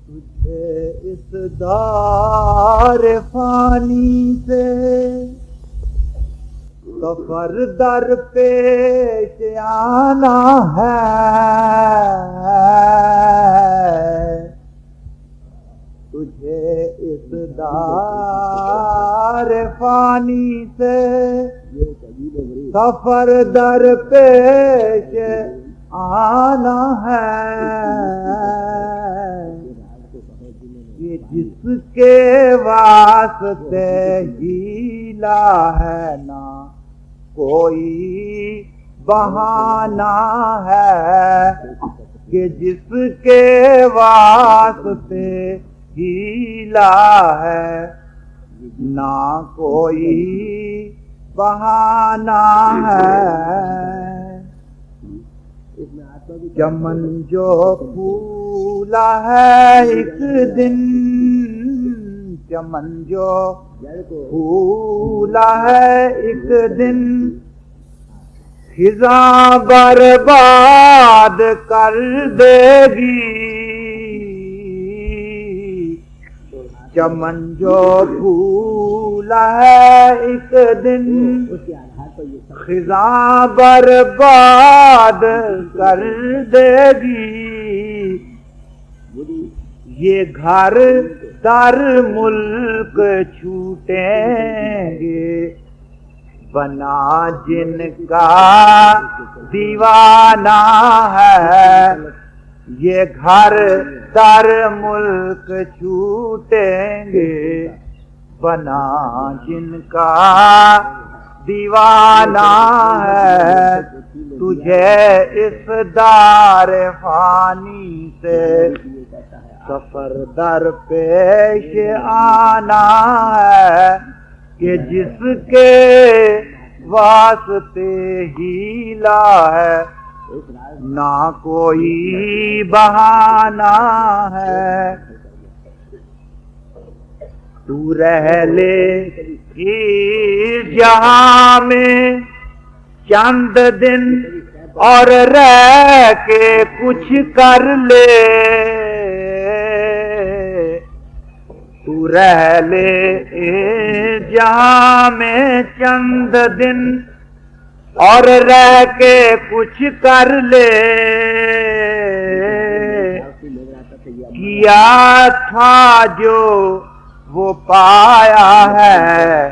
तुझे इस दार फानी से सफर दर पेश आना है। तुझे इस दार फानी से सफर दर पेश आना है। ये जिसके वास्ते हीला है ना कोई बहाना है, कि जिसके वास्ते हीला है ना कोई बहाना है। चमन जो फूला है एक दिन, चमन जो फूला है एक दिन, खिज़ा बर्बाद कर देगी। चमन जो फूला है एक दिन, खिज़ा बर्बाद कर देगी। ये घर दर मुल्क छूटेंगे, बना जिनका दीवाना है। ये घर दर मुल्क छूटेंगे, बना जिनका दीवाना है। तुझे इस दार फानी से सफर दर पेश आना है, कि जिसके वास्ते हीला है ना कोई बहाना है। तू रह ले इस जहां में चंद दिन, और रह के कुछ कर ले। तू रह ले इस जहां में चंद दिन, और रह के कुछ कर ले। किया था जो वो पाया है,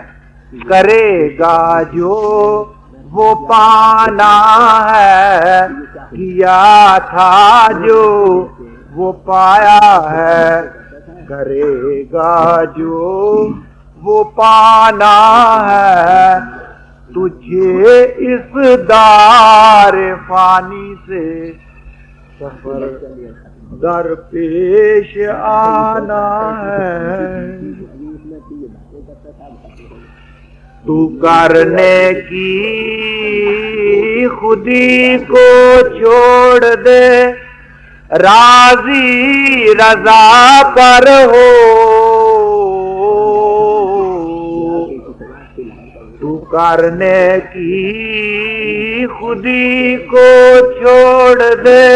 करेगा जो वो पाना है। किया था जो वो पाया है, करेगा जो वो पाना है। तुझे इस दार फानी से सफर दर पेश आना है। तू करने की खुदी को छोड़ दे, राजी रजा पर हो। तू करने की खुदी को छोड़ दे,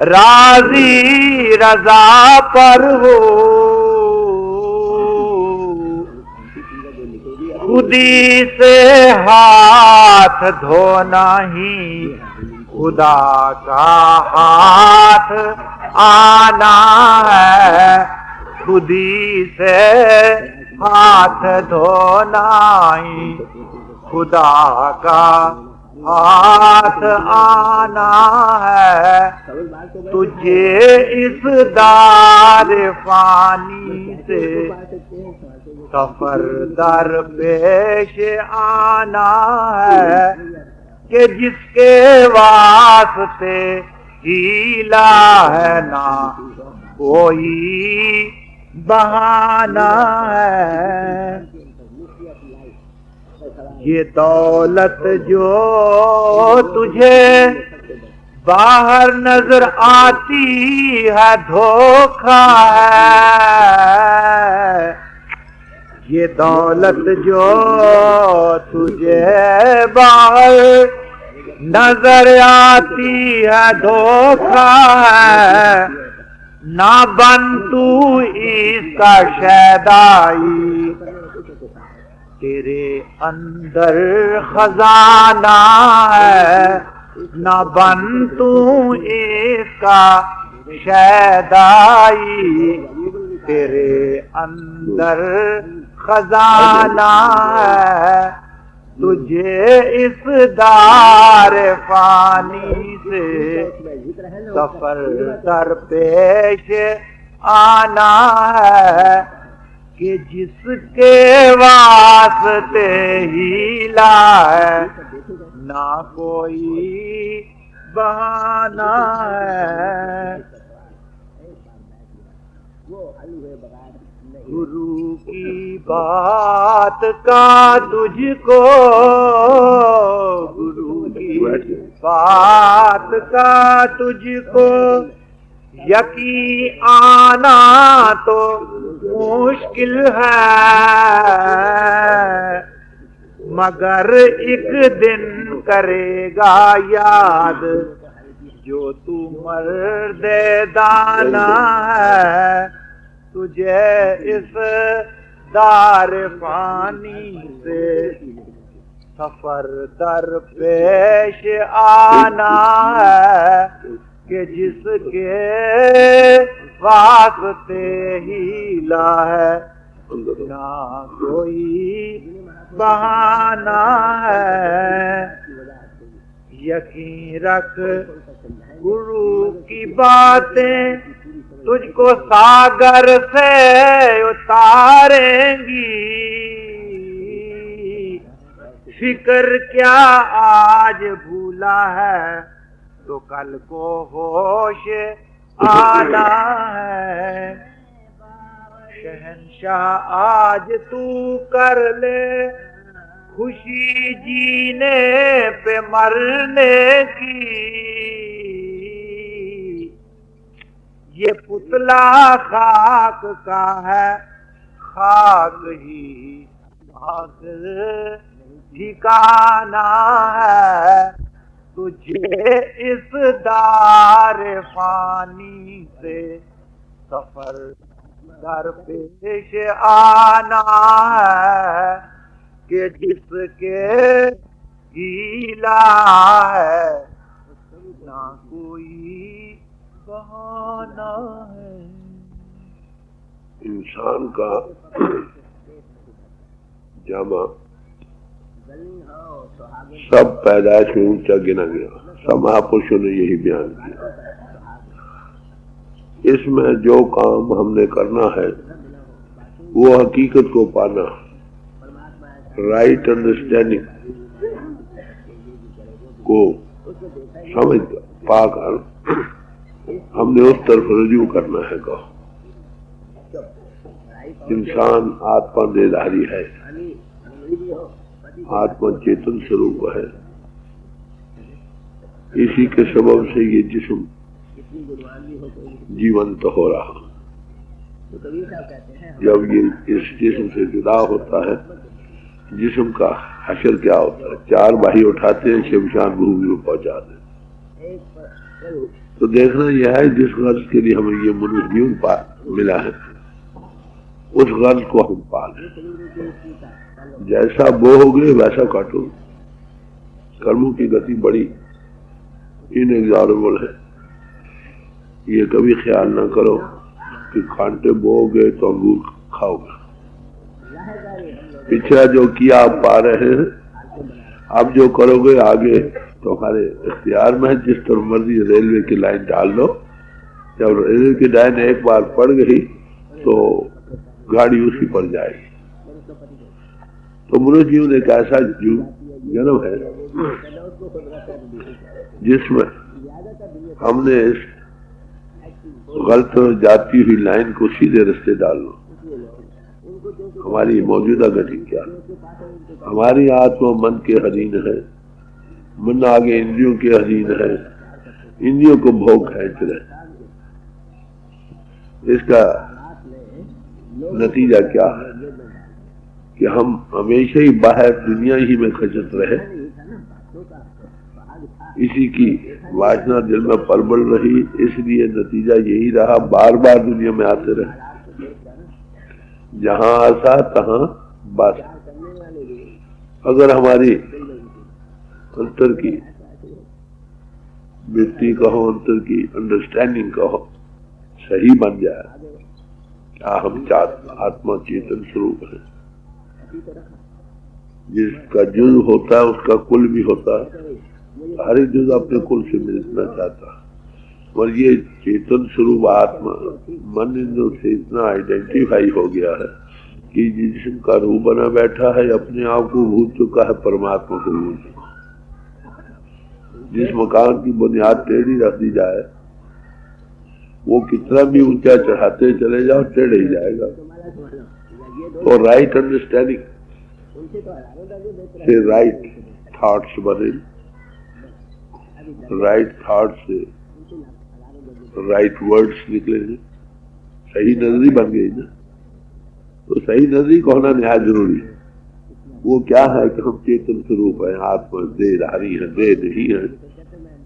राजी रजा पर हो। खुदी से हाथ धोना ही खुदा का हाथ आना है। खुदी से हाथ धोना ही खुदा का हाथ आना है। तुझे इस दार फानी से सफर दर पेश आना है, कि जिसके वास्ते हीला है ना कोई बहाना है। ये दौलत जो तुझे बाहर नजर आती है धोखा है। ये दौलत जो तुझे बाहर नजर आती है धोखा है। ना बन तू इसका शैदाई, तेरे अंदर खजाना है। ना बन तू इसका शैदाई, तेरे अंदर खजाना है। तुझे इस दार फानी से सफर दरपेश आना है, कि जिसके वास्ते ही लाए ना कोई बहाना है। गुरु की बात का तुझको, गुरु की बात का तुझको यकीन आना तो मुश्किल है, मगर एक दिन करेगा याद जो तू मर्द दाना है। तुझे इस दार फानी से सफर दरपेश आना है, कि जिसके वास्ते हीला है ना कोई बहाना है। यकीन रख गुरु की बातें तुझको सागर से उतारेंगी, फिक्र क्या आज भूला है तो कल को होश आना है। शहंशाह आज तू कर ले खुशी जीने पे मरने की, ये पुतला खाक का है खाक ही आखिर ठिकाना है। तुझे इस दार फानी से सफर दरपेश आना है, कि जिसके गीला है ना कोई बहाना है। इंसान का जमा सब पैदाइश में ऊंचा गिना गया, सब महापुरुषों ने यही बयान किया। इसमें जो काम हमने करना है वो हकीकत को पाना, राइट अंडरस्टैंडिंग को समझ पाकर हमने उस तरफ रजू करना है। कहो इंसान आत्मा देहधारी है, आत्मा चेतन स्वरूप है। इसी के सबब से ये जिस्म जीवंत हो रहा। जब ये इस जिस्म से जुदा होता है, जिस्म का हशर क्या होता है? चार बाही उठाते हैं, शमशान भूमि में पहुंचाते हैं। तो देखना यह है जिस गर्ज के लिए हमें ये मनुष्य जीवन मिला है, उस गर्ज को हम पालें। जैसा बोओगे वैसा काटो। कर्मों की गति बड़ी इनएग्जॉरेबल है। ये कभी ख्याल ना करो कि कांटे बोओगे तो अंगूर खाओगे। पिछला जो किया आप पा रहे हैं, अब जो करोगे आगे तुम्हारे इख्तियार में है। जिस तरह मर्जी रेलवे की लाइन डाल लो, जब रेलवे की लाइन एक बार पड़ गई तो गाड़ी उसी पर जाएगी। तो मनुष्य जीवन एक ऐसा जन्म है जिसमें हमने इस गलत जाती हुई लाइन को सीधे रास्ते डाल लो। हमारी मौजूदा गति क्या? हमारी आत्मा मन के अधीन है, मन आगे इंद्रियों के अधीन है, इंद्रियों को भोग खींच रहे। इसका नतीजा क्या है कि हम हमेशा ही बाहर दुनिया ही में खचत रहे। इसी की वासना दिल में प्रबल रही, इसलिए नतीजा यही रहा, बार बार दुनिया में आते रहे। जहां आशा तहां बात। अगर हमारी अंतर की वृत्ति कहो, अंतर की अंडरस्टैंडिंग कहो सही बन जाए, क्या हम आत्मा चेतन स्वरूप है। जिसका जुज होता है उसका कुल भी होता है। हर एक जुज अपने कुल से मिलना चाहता है। और ये चेतन स्वरूप आत्मा मन इंद्र से इतना आइडेंटिफाई हो गया है कि जिसका रूप बना बैठा है, अपने आप को भूल चुका है, परमात्मा को भूल चुका। जिस मकान की बुनियाद टेढ़ी रख दी जाए, वो कितना भी ऊंचा चढ़ाते चले जाओ, टेढ़ ही जाएगा। तो राइट अंडरस्टैंडिंग से राइट थॉट्स बने, राइट थॉट से राइट वर्ड्स निकलेंगे, सही नजरी बन गई ना। तो सही नजरी को होना निहायत जरूरी है। वो क्या है कि हम चेतन स्वरूप है, आत्मा देहधारी है, देह नहीं है,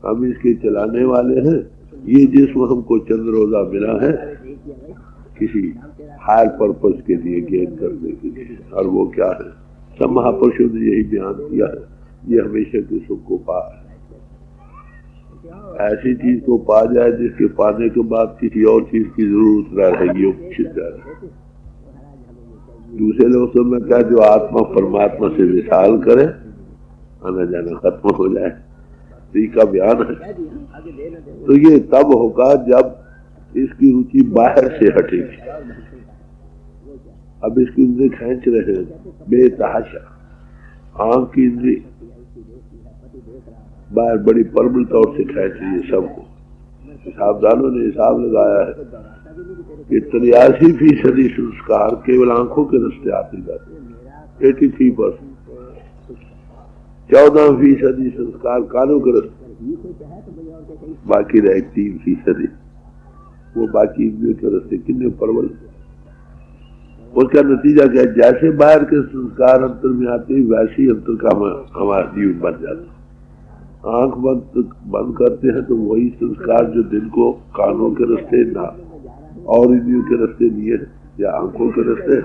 हम इसके चलाने वाले हैं। ये जिसमें हमको चंद्रोदा मिला है किसी हायर पर्पस के लिए, गेन करने के लिए, और वो क्या है, सब महापुरुषों ने यही बयान किया है, ये हमेशा के सुख को पा है। ऐसी चीज को पा जाए जिसके पाने के बाद किसी और चीज की जरूरत न रहेगी, उपचित रहे। दूसरे लोगों में क्या, जो आत्मा परमात्मा से विशाल करे, आना जाना खत्म हो जाए, का बयान है। तो ये तब होगा जब इसकी रुचि बाहर से हटेगी। अब इसकी इंद्रिय खींच रहे हैं बेतहाशा, आंख की इंद्रिय बाहर बड़ी प्रबल तौर से खींच रही है सबको। सावधानों ने हिसाब लगाया है कि 83% संस्कार केवल आंखों के रास्ते आते जाते, 83%। 14% संस्कार कानों के रास्ते, बाकी रहे 3%। वो बाकी इंद्रियों के रास्ते कितने प्रबल। उसका नतीजा क्या है, जैसे बाहर के संस्कार अंतर में आते वैसे ही अंतर का हमारा जीवन बन जाता। आंख बंद करते हैं तो वही संस्कार जो दिल को कानों के रास्ते ना और इंद्रियों के रास्ते लिए या आंखों के रास्ते,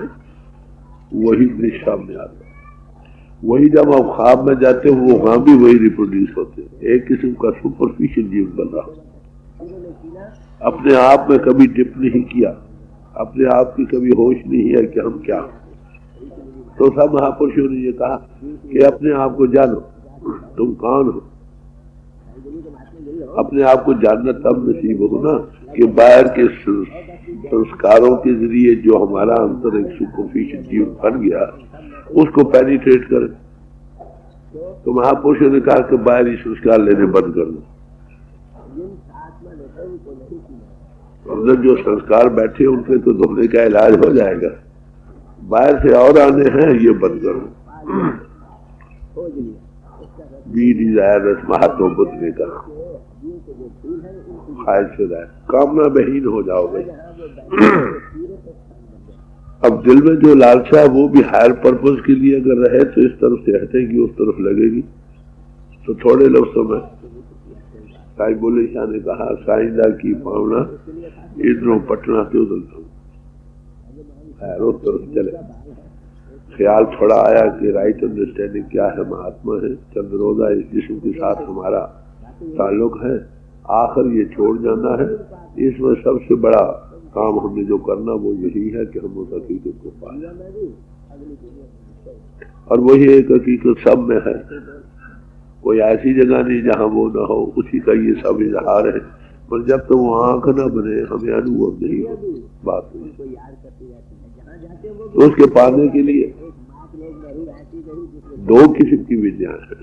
वही दृश्य सामने आता है। वही जब आप ख्वाब में जाते हो, वो वहां भी वही रिप्रोड्यूस होते हैं। एक किस्म का सुपरफिशियल जीवन बन रहा, अपने आप में कभी डिप नहीं किया, अपने आप की कभी होश नहीं है कि हम क्या। तो सब महापुरुषों ने ये कहा कि अपने आप को जानो, तुम कौन हो। अपने आप को जानना तब नसीब हो ना कि बाहर के संस्कारों के जरिए जो हमारा अंतर एक सुपरफिशियल जीवन बन गया, उसको पेनिट्रेट करें। तो महापुरुषों ने कहा कि बाहरी संस्कार लेने बंद कर दो। अंदर जो संस्कार बैठे उनके तो धोने का इलाज हो जाएगा, बाहर से और आने हैं, ये बंद करो। बी डिजायरस महात्मा बुद्ध ने कहा, ख्वाहिश से कामना बहीन हो जाओगे। अब दिल में जो लालसा है वो भी हायर पर्पस के लिए अगर रहे तो इस तरफ से हटेगी, उस तरफ लगेगी। तो थोड़े लफ्ज़ों में साईं बोले शाह ने कहा, साईंदा की पावना इधरों पटना से उधर उस तरफ चले। ख्याल थोड़ा आया कि राइट अंडरस्टैंडिंग क्या है, महात्मा है, चंद्रोदा इस जिस्म के साथ हमारा ताल्लुक है, आखिर ये छोड़ जाना है। इसमें सबसे बड़ा काम हमने जो करना वो यही है कि हम उस हकीकत को पाएं, और वही एक हकीकत सब में है। कोई ऐसी जगह नहीं जहां वो ना हो, उसी का ये सब इजहार है। पर जब तो वो आंख न बने हमें अनुभव नहीं हो बात नहीं। तो उसके पाने के लिए दो किस्म की विद्या है,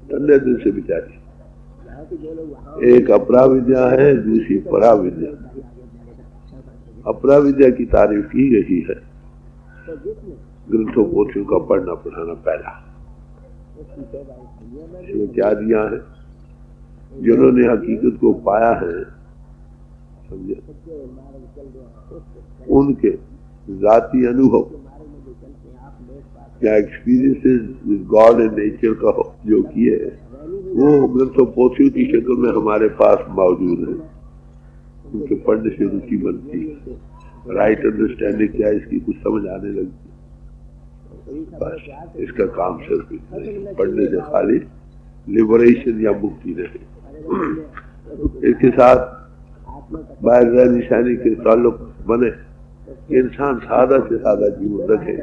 ठंडे दिल से विचारिए। एक अपरा विद्या है, दूसरी परा विद्या। अपरा विद्या की तारीफ की गई है ग्रंथों पोथियों का पढ़ना पढ़ाना पहला। इसमें क्या दिया है, जिन्होंने हकीकत को पाया है, समझे, उनके जाती अनुभव या experiences with God and nature का जो किए वो ग्रंथों पोथियों की शक्ल में हमारे पास मौजूद है। उनके पढ़ने से रुचि बनती है, राइट अंडरस्टैंडिंग क्या है इसकी कुछ समझ आने लगती। बस इसका काम सिर्फ इतना ही, पढ़ने से खाली लिबरेशन या मुक्ति नहीं। इसके साथ बाहर निशानी के ताल्लुक बने, इंसान सादा से सादा जीवन रखे,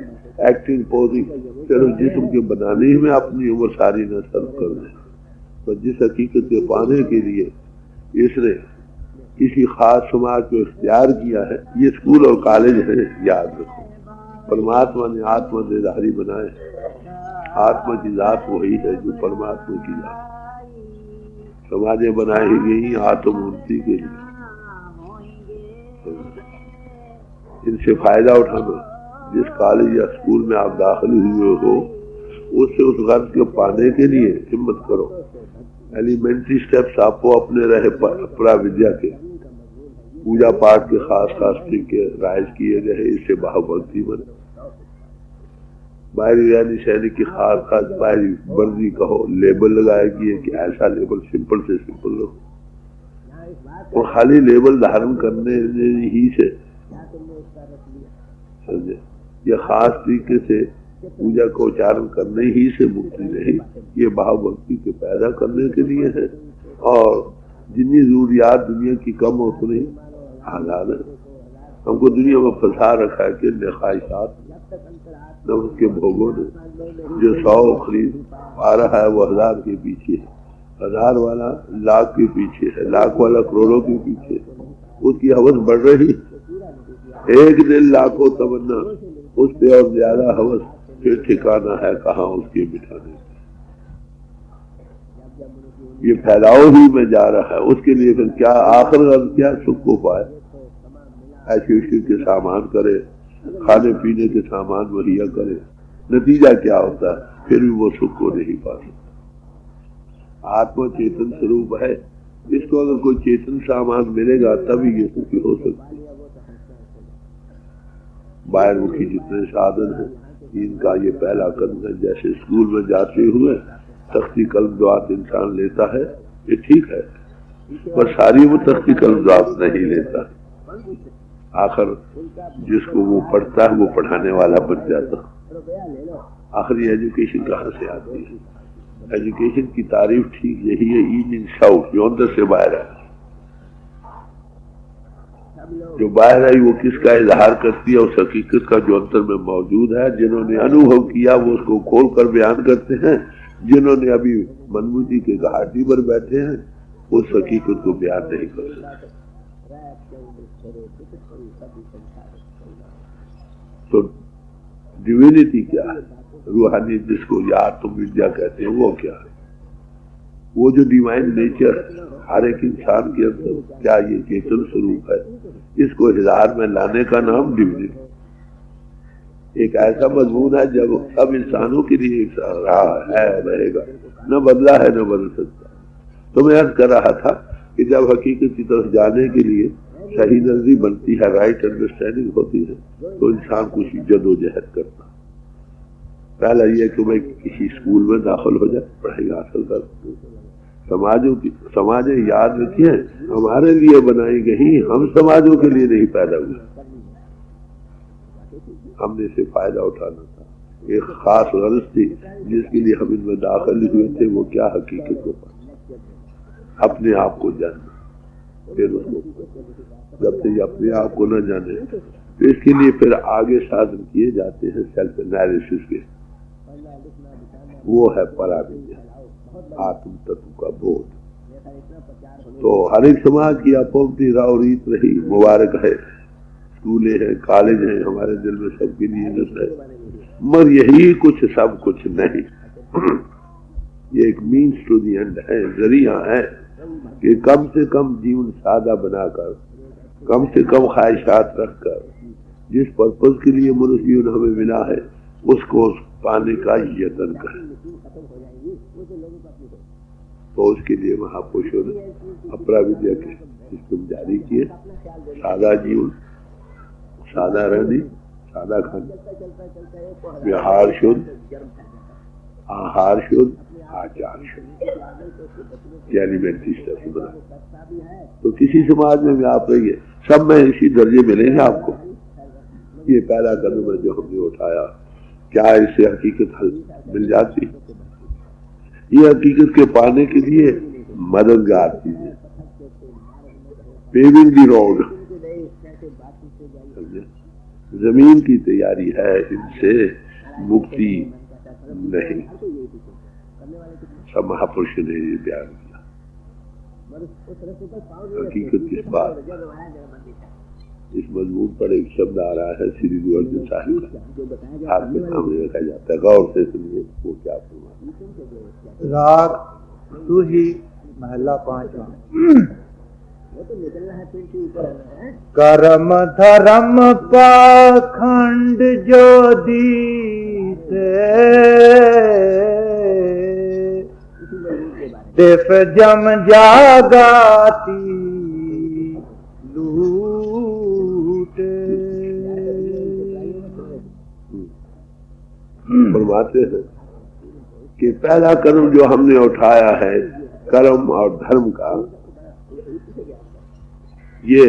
एक्टिंग पोजिंग चलो जिस्म के बनाने में अपनी उम्र सारी न सर्व कर दे, पर जिस हकीकत के पाने के लिए इसने किसी खास समाज को इख्तियार किया है, ये स्कूल और कॉलेज है, याद रखो। परमात्मा ने आत्मा देदारी बनाए, आत्मा की जात वही है जो परमात्मा की जात। समाजें बनाई गई आत्म उन्नति के लिए, इनसे फायदा उठाना। जिस कॉलेज या स्कूल में आप दाखिल हुए हो उससे उस गर्ज को पाने के लिए हिम्मत करो। एलिमेंट्री स्टेप्स आपको अपने रहे अपरा विद्या के, पूजा पाठ के खास तरीके राइज किए गए, इससे भावभक्ति बने। बाहरी यानी सैनिक की खास बाहरी वर्दी कहो, लेबल लगाए गए कि ऐसा लेबल सिंपल से सिंपल रखो, और खाली लेबल धारण करने ही से समझे, यह खास तरीके से पूजा को उच्चारण करने ही से मुक्ति नहीं, ये भाव भक्ति के पैदा करने के लिए है। और जितनी जरूरियात दुनिया की कम हो उतनी आजाद है। हमको दुनिया में फंसा रखा है कि ख्वाहिशात न उसके भोगों ने, जो 100 खरीद पा रहा है वो 1000 के पीछे है, 1000 वाला लाख के पीछे है, लाख वाला करोड़ों के पीछे है, उसकी हवस बढ़ रही। एक दिन लाखों तमन्ना, उससे और ज्यादा हवस, फिर ठिकाना है कहाँ उसके बिठाने। ये फैलाव ही में जा रहा है, उसके लिए फिर क्या आखिर क्या सुख को पाए, ऐसे के सामान करे, खाने पीने के सामान मुहैया करे, नतीजा क्या होता है, फिर भी वो सुख को नहीं पा सकता। आत्मा चेतन स्वरूप है, इसको अगर कोई चेतन सामान मिलेगा तभी ये सुखी हो सकती है। बाहरमुखी जितने साधन है इनका ये पहला कदम है। जैसे स्कूल में जाते हुए तख्ती कलम द्वात इंसान लेता है, ये ठीक है, पर सारी वो तख्ती कलम द्वात नहीं लेता। आखिर जिसको वो पढ़ता है वो पढ़ाने वाला बन जाता। आखिर एजुकेशन कहाँ से आती है? एजुकेशन की तारीफ ठीक यही है, इन इंसाउट जो अंदर से बाहर है। जो बाहर आई वो किसका इजहार करती है? उस हकीकत का जो अंदर में मौजूद है। जिन्होंने अनुभव किया वो उसको खोल कर बयान करते हैं, जिन्होंने अभी मनमुखी के घाटी पर बैठे हैं उस हकीकत को बयान नहीं कर सकते। तो डिविनिटी क्या है? रूहानी जिसको या तुम विद्या कहते हैं वो क्या है? वो जो डिवाइन नेचर हर एक इंसान के अंदर, क्या ये चेतन स्वरूप है, इसको हिदायत में लाने का नाम डिविनिटी। एक ऐसा मजमून है जब सब इंसानों के लिए रहा है, रहेगा, न बदला है न बदल सकता। तो मैं अर्ज कर रहा था कि जब हकीकत की तरफ जाने के लिए सही नजरी बनती है, राइट अंडरस्टैंडिंग होती है, तो इंसान कुछ जदोजहद करता। पहला यह कि मैं किसी स्कूल में दाखिल हो जाए, पढ़ाई हासिल कर। समाजें याद रखिए हमारे लिए बनाई गई, हम समाजों के लिए नहीं पैदा हुए। हमने इसे फायदा उठाना था। एक खास गर्ज थी जिसके लिए हम इनमें दाखिल हुए थे, वो क्या हकीकत को पाना, अपने आप को जानना। फिर उसको जब तक अपने आप को न जाने तो इसके लिए फिर आगे साधन किए जाते हैं सेल्फ एनालिसिस के। वो है पराविद्या, आत्म तत्व का बोध। तो हर एक समाज की अपो अपनी राव रीत रही, मुबारक है। स्कूलें हैं, कॉलेज हैं, हमारे दिल में सबके लिए इज्जत है, मगर यही कुछ सब कुछ नहीं। ये एक मीन्स टू दी एंड है, जरिया है कि कम से कम जीवन सादा बनाकर, कम से कम ख्वाहिशात रखकर, जिस पर्पज के लिए मनुष्य जीवन हमें मिला है उसको पाने का यत्न करें। तो उसके लिए महापुरुषों ने अपरा विद्या के सिस्टम जारी किए। सादा जीवन, सादा रहने, सादा खाना, व्यवहार शुद्ध, आहार शुद्ध, आचार शुद्ध, एलिमेंट्री स्टफ बना। तो किसी समाज में भी आप रहिए, सब में इसी दर्जे मिलेंगे आपको। ये पहला कदम है जो हमने उठाया, क्या इससे हकीकत हल मिल जाती? ये हकीकत के पाने के लिए मददगार चीजें, पेविंग द रोड, जमीन की तैयारी है, इनसे मुक्ति नहीं। सब महापुरुष ने ये बयान किया। हकीकत किस बात? इस मजमून पर एक शब्द आ रहा है श्री गुरु अर्जुन साहिब का, आपके सामने रखा जाता है, गौर से सुनिए वो क्या फरमाते। राग सुही महला 5वां। कर्म धर्म पाखंड जो दीते, दिफ जम जागाती लूटे। फरमाते हैं कि पहला कर्म जो हमने उठाया है, कर्म और धर्म का, ये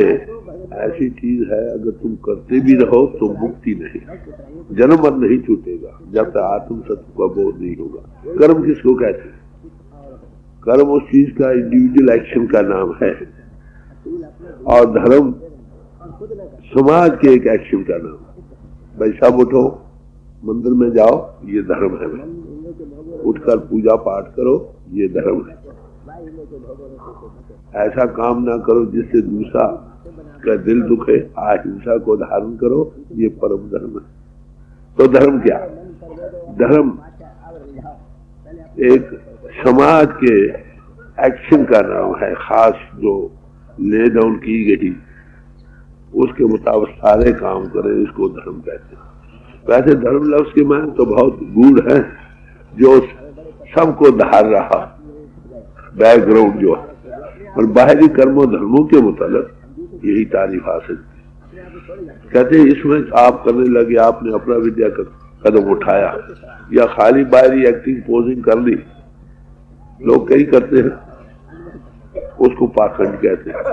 ऐसी चीज है अगर तुम करते भी रहो तो मुक्ति नहीं, जन्म मर नहीं छूटेगा जब तक आत्म सत्य का बोध नहीं होगा। कर्म किसको कहते हैं? कर्म उस चीज का इंडिविजुअल एक्शन का नाम है, और धर्म समाज के एक एक्शन का नाम है। भाई सब उठो, मंदिर में जाओ, ये धर्म है। उठकर पूजा पाठ करो, ये धर्म है। ऐसा काम ना करो जिससे दूसरा का दिल दुखे, अहिंसा को धारण करो, ये परम धर्म है। तो धर्म क्या? धर्म एक समाज के एक्शन का नाम है, खास जो ले डाउन की गई उसके मुताबिक सारे काम करें, इसको धर्म कहते हैं। वैसे धर्म लफ्ज के मायने तो बहुत गूढ़ है, जो सबको धार रहा बैकग्राउंड जो है, और बाहरी कर्मों धर्मों के मुताबिक यही तारीफ हासिल। कहते हैं इसमें आप करने लगे, आपने अपना विद्या का कदम उठाया, या खाली बाहरी एक्टिंग पोजिंग कर ली, लोग कई करते हैं, उसको पाखंड कहते हैं।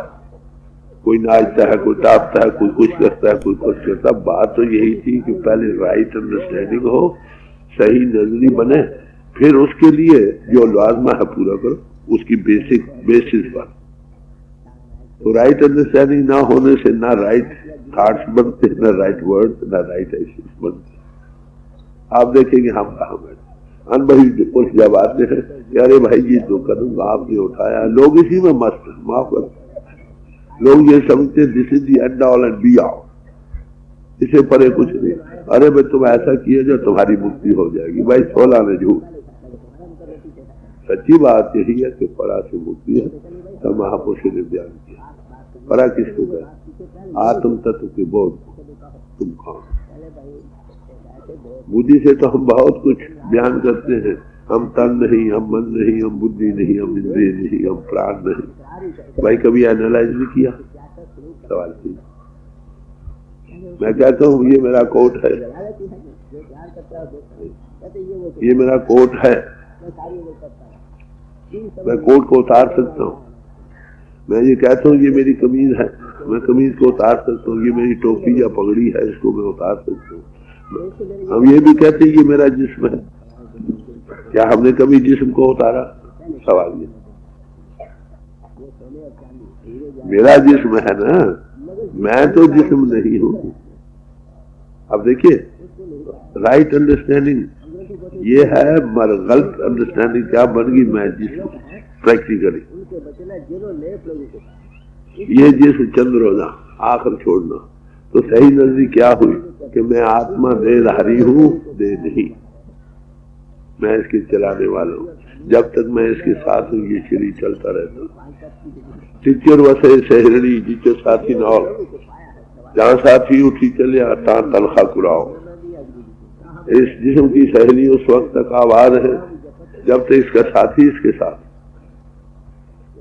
कोई नाचता है, कोई टापता है, कोई कुछ करता है, कोई कुछ करता है। बात तो यही थी कि पहले राइट अंडरस्टैंडिंग हो, सही नजरी बने, फिर उसके लिए जो लाजमा है पूरा करो, उसकी बेसिस पर। तो राइट अंडरस्टैंडिंग ना होने से ना राइट थॉट्स बनते, ना राइट वर्ड, ना राइट एक्शंस बनते। आप देखेंगे हम कहाँ बैठे अनबही पुरुष जब आते हैं, अरे भाई ये तो कदम आपने उठाया, लोग इसी में मस्त है, माफ कर, लोग ये समझते this is the end all and be all, इसे परे कुछ नहीं। अरे भाई तुम ऐसा किए जो तुम्हारी मुक्ति हो जाएगी। भाई 16 ने झूठ। सच्ची बात यही है कि परा से मुक्ति है, तो महापुरुष ने बयान किया। परा किसको कहते? आत्म तत्व के बोध। तुम कौन? बुद्धि से तो हम बहुत कुछ बयान करते हैं, हम तन नहीं, हम मन नहीं, हम बुद्धि नहीं, हम इंद्रिय नहीं, हम प्राण नहीं। भाई कभी एनालाइज नहीं किया? सवाल की मैं कहता हूँ ये मेरा कोट है, ये मेरा कोट है, मैं कोट को उतार सकता हूँ। मैं ये कहता हूँ ये मेरी कमीज है, मैं कमीज को उतार सकता हूँ। ये मेरी टोपी या पगड़ी है, इसको मैं उतार सकता हूँ। हम ये भी कहते हैं ये मेरा जिस्म है। क्या हमने कभी जिस्म को उतारा? सवाल ये, मेरा जिस्म है ना, मैं तो जिस्म नहीं हूँ। अब देखिए राइट अंडरस्टैंडिंग ये है, मगर गलत अंडरस्टैंडिंग क्या बन गई? मैं जिस्म प्रैक्टिकली ये जिस्म चंद रोजा आखिर छोड़ना। तो सही नजरी क्या हुई कि मैं आत्मा देहधारी हूँ, देह नहीं, मैं इसके चलाने वाला हूँ। जब तक मैं इसके साथ हूँ ये शरीर चलता रहता। टीचर वसे सहरणी जिचो साथी न हो, जहाँ साथी उठी चले तहाँ तनखा कुराओ। इस जिस्म की सहेली उस वक्त तक आबाद है जब तक इसका साथी इसके साथ।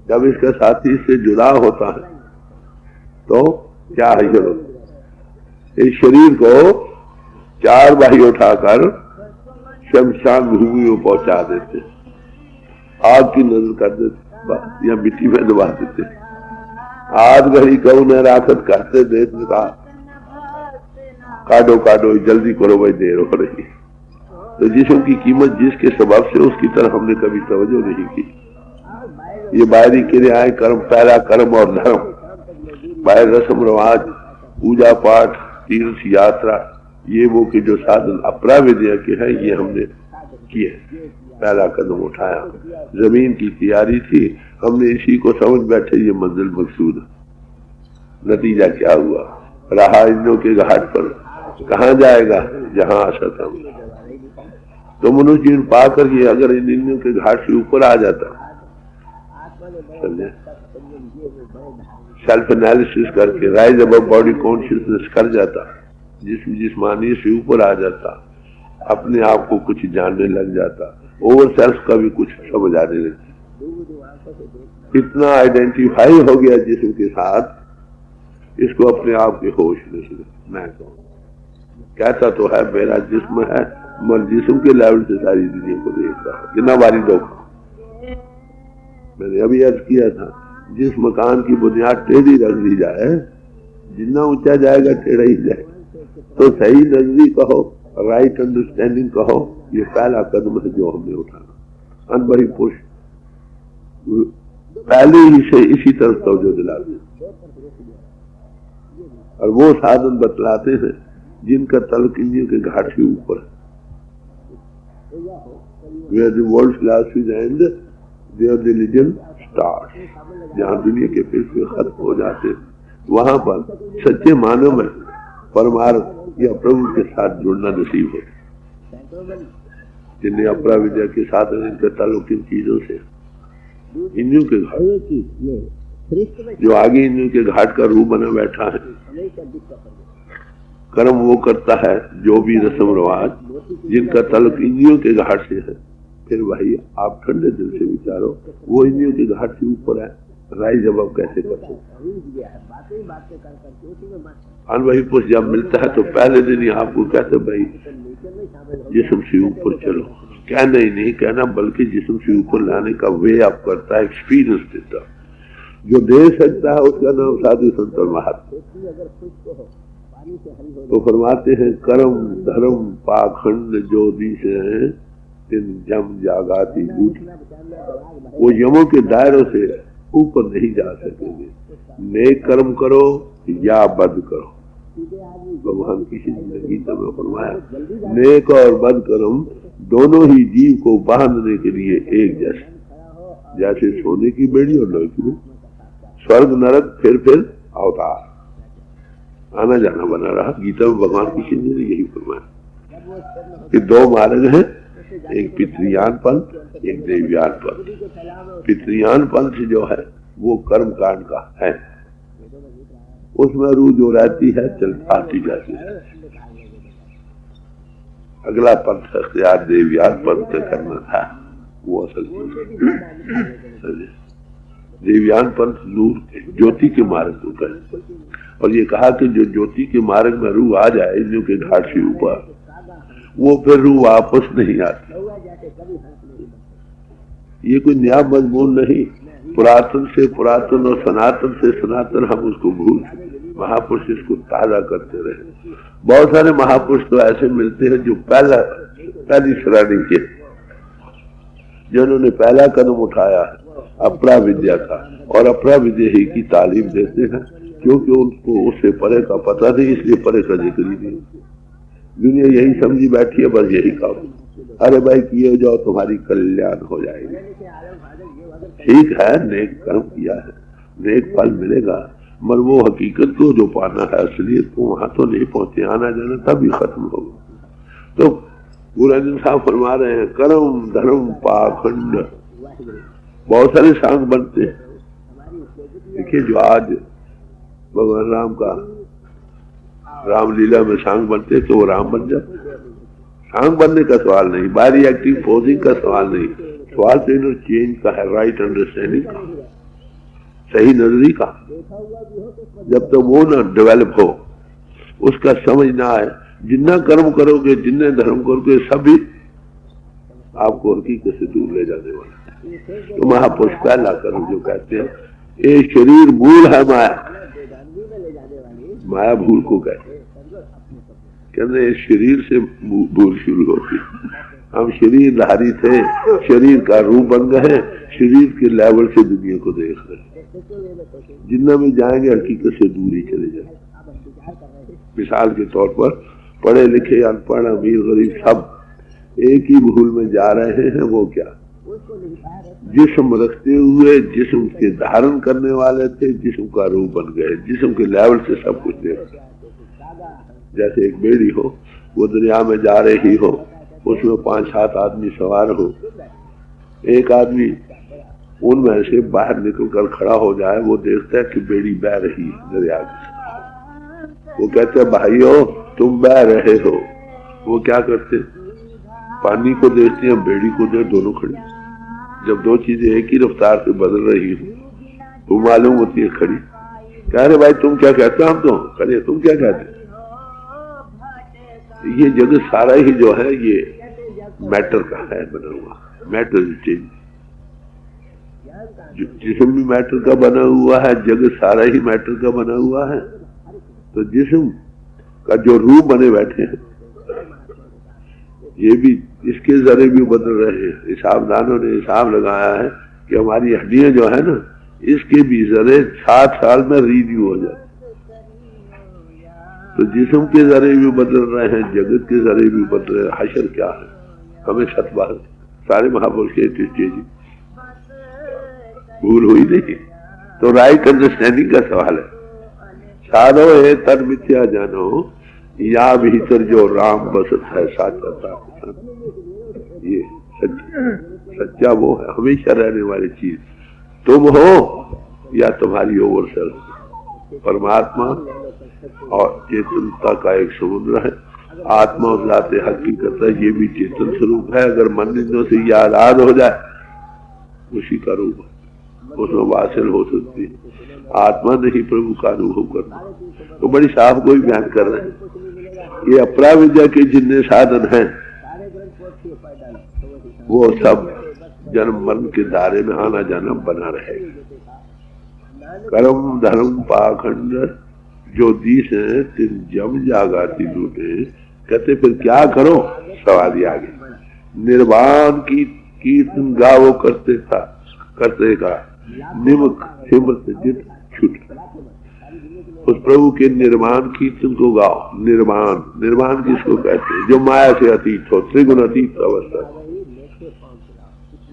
जब इसका साथी इससे जुदा होता है तो क्या है? इस शरीर को 4 भाई उठाकर शमशान भूमि में पहुंचा देते, आग की नजर कर देते या मिट्टी में दबा देते। आध घड़ी का उन्हें राखत करते देते, कहा काटो काटो जल्दी करो भाई, देर हो रही। तो जिस्म की कीमत जिसके सबब से उसकी तरफ हमने कभी तवज्जो नहीं की। ये बाहरी क्रियाएं, कर्म, पहला कर्म और धर्म, बाहर रस्म रिवाज, पूजा पाठ, तीर्थ यात्रा, ये वो के जो साधन अपराविद्या के है, ये हमने किए। पहला कदम उठाया, जमीन की तैयारी थी, हमने इसी को समझ बैठे ये मंजिल मकसूद। नतीजा क्या हुआ? रहा इंद्रों के घाट पर, कहाँ जाएगा? जहां आशा था। तो मनुष्य जीवन पाकर ये अगर इन इंद्रियों के घाट से ऊपर आ जाता, सेल्फ एनालिसिस करके राइज अबव बॉडी कॉन्शियसनेस कर जाता, जिस्मानी से ऊपर आ जाता, अपने आप को कुछ जानने लग जाता, ओवर सेल्फ का भी कुछ समझ आने लगता, इतना आइडेंटिफाई हो गया जिस्म के साथ, इसको अपने आप के होश नहीं। मैं कहूँ कहता तो है मेरा जिस्म है, मगर जिस्म के लेवल से सारी दुनिया को देख रहा है। कितना बारी धोखा। मैंने अभी अर्ज किया था, जिस मकान की बुनियाद टेढ़ी रख दी जाए, जितना ऊंचा जाएगा टेढ़ा ही जाए। तो सही नजरी कहो, राइट अंडरस्टैंडिंग कहो, ये पहला कदम है जो हमने उठाना। अनबही पुरुष पहले ही से इसी तरफ तवज्जो दिलाते और वो साधन बतलाते हैं जिनका तल्क इंद्रियों के घाट से ऊपर है। Where the world philosophies end, there the religion starts. जहाँ दुनिया के फैसले खत्म हो जाते, वहां पर सच्चे मानव में परमार्थ या प्रभु के साथ जुड़ना नसीब हो, जिन्हें अपरा विद्या के साथ इनका ताल्लुक इन चीजों से, इंद्रियों के घाट, जो आगे इंद्रियों के घाट का रूप बना बैठा है। कर्म वो करता है जो भी रस्म रिवाज जिनका तल्लुक इंद्रियों के घाट से है। फिर वही आप ठंडे दिल से विचारो, वो इंद्रियों के घाट से ऊपर है, राइज अबव कैसे कर सकते? वही पुरुष जब मिलता है तो पहले दिन ही आपको कहते भाई जिस्म से ऊपर चलो। कहना ही नहीं कहना, बल्कि जिस्म से ऊपर लाने का वे आप करता है, एक्सपीरियंस देता। जो दे सकता है उसका नाम साधु संत और महात्मा। तो फरमाते हैं कर्म धर्म पाखंड जो दिश है, तिन जम जागाती झूठ। वो यमों के दायरों से ऊपर नहीं जा सकेंगे। नेक कर्म करो या बद करो, भगवान की जिंदगी में फरमाया नेक और बद कर्म दोनों ही जीव को बांधने के लिए एक जैसे सोने की बेड़ी और लोहे की बेड़ी, स्वर्ग नरक फिर अवतार, आना जाना बना रहा। गीता में भगवान की जिंदगी यही फरमाया कि 2 मार्ग हैं, एक पितृयान पंथ, एक देवयान पंथ। पितृयान पंथ जो है वो कर्म कांड का है, उसमें रूह जो रहती है चल आती जाती है। अगला पंथ अख्तियार देवयान पंथ करना था, वो असल चीज। देवयान पंथ नूर ज्योति के मार्ग को कहे, और ये कहा कि जो ज्योति के मार्ग में रूह आ जाए इंद्रियों के घाट से ऊपर, वो फिर रूह वापस नहीं आती। ये कोई नया मजमून नहीं, पुरातन से पुरातन और सनातन से सनातन हम उसको भूल चुके। महापुरुष इसको ताजा करते रहे। बहुत सारे महापुरुष तो ऐसे मिलते हैं जो पहली श्रेणी के, जिन्होंने पहला कदम उठाया अपरा विद्या का, और अपरा विद्या ही की तालीम देते हैं, क्योंकि उनको उससे परे का पता नहीं, इसलिए परे का जिक्र ही नहीं। दुनिया यही समझी बैठी है, बस यही काम, अरे भाई किए जाओ तुम्हारी कल्याण हो जाएगी। ठीक है, नेक कर्म किया है, नेक फल मिलेगा, मगर वो हकीकत को जो पाना है, असलियत को वहां तो नहीं पहुंचे, आना जाना तब ही खत्म होगा। तो गुरु साहब फरमा रहे हैं कर्म धर्म पाखंड, बहुत सारे सांग बनते हैं। देखिए जो आज भगवान राम का रामलीला में सांग बनते तो वो राम बन जाते। सांग बनने का सवाल नहीं, बारी एक्टिंग पोजिंग का सवाल नहीं, सवाल तो इन्होंने चेंज का है, राइट अंडरस्टैंडिंग का, सही नजरी का। जब तक वो ना डेवलप हो, उसका समझ ना आए, जिन्ना कर्म करोगे, जिन्ने धर्म करोगे, सभी आपको हकीकत से दूर ले जाने वाला। तो महापुरुष पहला कर्म जो कहते हैं, ये शरीर मूल है माया, माया भूल को कहते हैं। कहते हैं शरीर से भूल शुरू होती। हम शरीरधारी थे, शरीर का रूप बन गए, शरीर के लेवल से दुनिया को देख रहे। जितना भी जाएंगे हकीकत से दूर ही चले जाएंगे। मिसाल के तौर पर पढ़े लिखे, अनपढ़, अमीर, गरीब सब एक ही भूल में जा रहे हैं। वो क्या? जिस्म रखते हुए जिस्म के धारण करने वाले थे, जिस्म का रूप बन गए, जिस्म के लेवल से सब कुछ देख। जैसे एक बेड़ी हो, वो दरिया में जा रही हो, उसमें 5-7 आदमी सवार हो, एक आदमी उनमें से बाहर निकलकर खड़ा हो जाए, वो देखता है कि बेड़ी बह रही है दरिया में। वो कहते हैं भाइयों तुम बह रहे हो। वो क्या करते, पानी को देखते हैं, बेड़ी को देख, दोनों खड़ी। जब दो चीजें एक ही रफ्तार से बदल रही हो तो मालूम होती है खड़ी। कह रहे भाई तुम क्या कहते हो? हम तो खड़े, तुम क्या कहते? ये जगत सारा ही जो है ये मैटर का है बना हुआ। मैटर चेंज, जिस्म भी मैटर का बना हुआ है, जगत सारा ही मैटर का बना हुआ है। तो जिस्म का जो रूप बने बैठे हैं, ये भी इसके जरे भी बदल रहे हैं। हिसाबदानों ने हिसाब लगाया है कि हमारी हड्डियां जो है ना, इसके भी जरे 7 साल में रिन्यू हो जाए। तो जिस्म के जरे भी बदल रहे हैं, जगत के जरे भी बदल रहे हैं। हशर क्या है? हमें सतबार सारे महापुरुष के स्टेज भूल हुई नहीं। तो राइट अंडरस्टैंडिंग का सवाल है। साधो है तन मिथ्या जानो, या भीतर जो राम बसत है साचा था। ये सच्चा वो है, हमेशा रहने वाली चीज तुम हो या तुम्हारी ओवर सेल्फ। परमात्मा और चेतनता का एक समुद्र है। आत्मा और जाते हकीकत है, ये भी चेतन स्वरूप है। अगर मन इंद्रियों से ये आजाद हो जाए, उसी का रूप है, उसमें वासिल हो सकती है। आत्मा नहीं प्रभु का अनुभव करना। तो बड़ी साफ कोई बयान कर रहे हैं, ये अपरा विद्या के जितने साधन हैं वो सब जन्म मरण के दायरे में आना जाना बना रहेगा। कर्म धर्म पाखंड जो दीस है तिन जम जागाती लूटे। कहते फिर क्या करो? सवाल आगे। निर्वाण की कीर्तन गावो करते का निमक हिम्मत जित छूट। उस प्रभु के निर्माण कीर्तन को गाओ। निर्माण, निर्माण किसको कहते हैं? जो माया से अतीत हो, त्रिगुण अतीत अवस्था।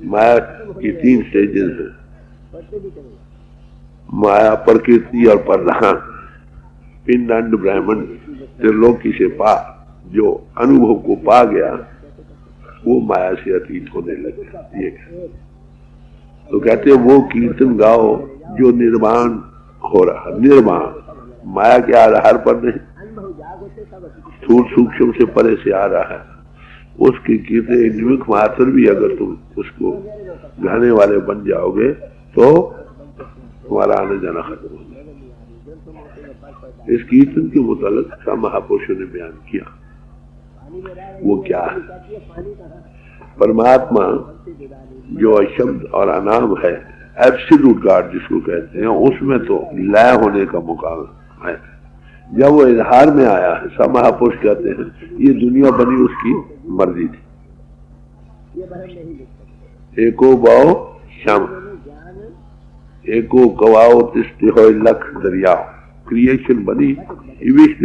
माया की 3 स्टेजेस है, माया, प्रकृति और प्रधान। पिंड अंड ब्राह्मण त्रिलोकी से पार जो अनुभव को पा गया, वो माया से अतीत होने लगे। ये तो कहते हैं वो कीर्तन गाओ जो निर्माण हो रहा। निर्माण माया के आधार पर नहीं, स्थूल सूक्ष्म से परे से आ रहा है। उसकी कीर्तन निमिक मात्र भी अगर तुम उसको गाने वाले बन जाओगे तो तुम्हारा आने जाना खत्म हो जाए। इस कीर्तन के मुतालिक सब महापुरुषों ने बयान किया। वो क्या है? परमात्मा जो शब्द और अनाम है, एब्सोल्यूट गॉड जिसको कहते हैं, उसमें तो लय होने का मुकाम है। जब वो इजहार में आया है, सब महापुरुष कहते हैं ये दुनिया बनी उसकी मर्जी थी। एको बाओ श्याम, एको कवाओ तिष्ठि हो लख दरियाओ। क्रिएशन बनी इविष्ट।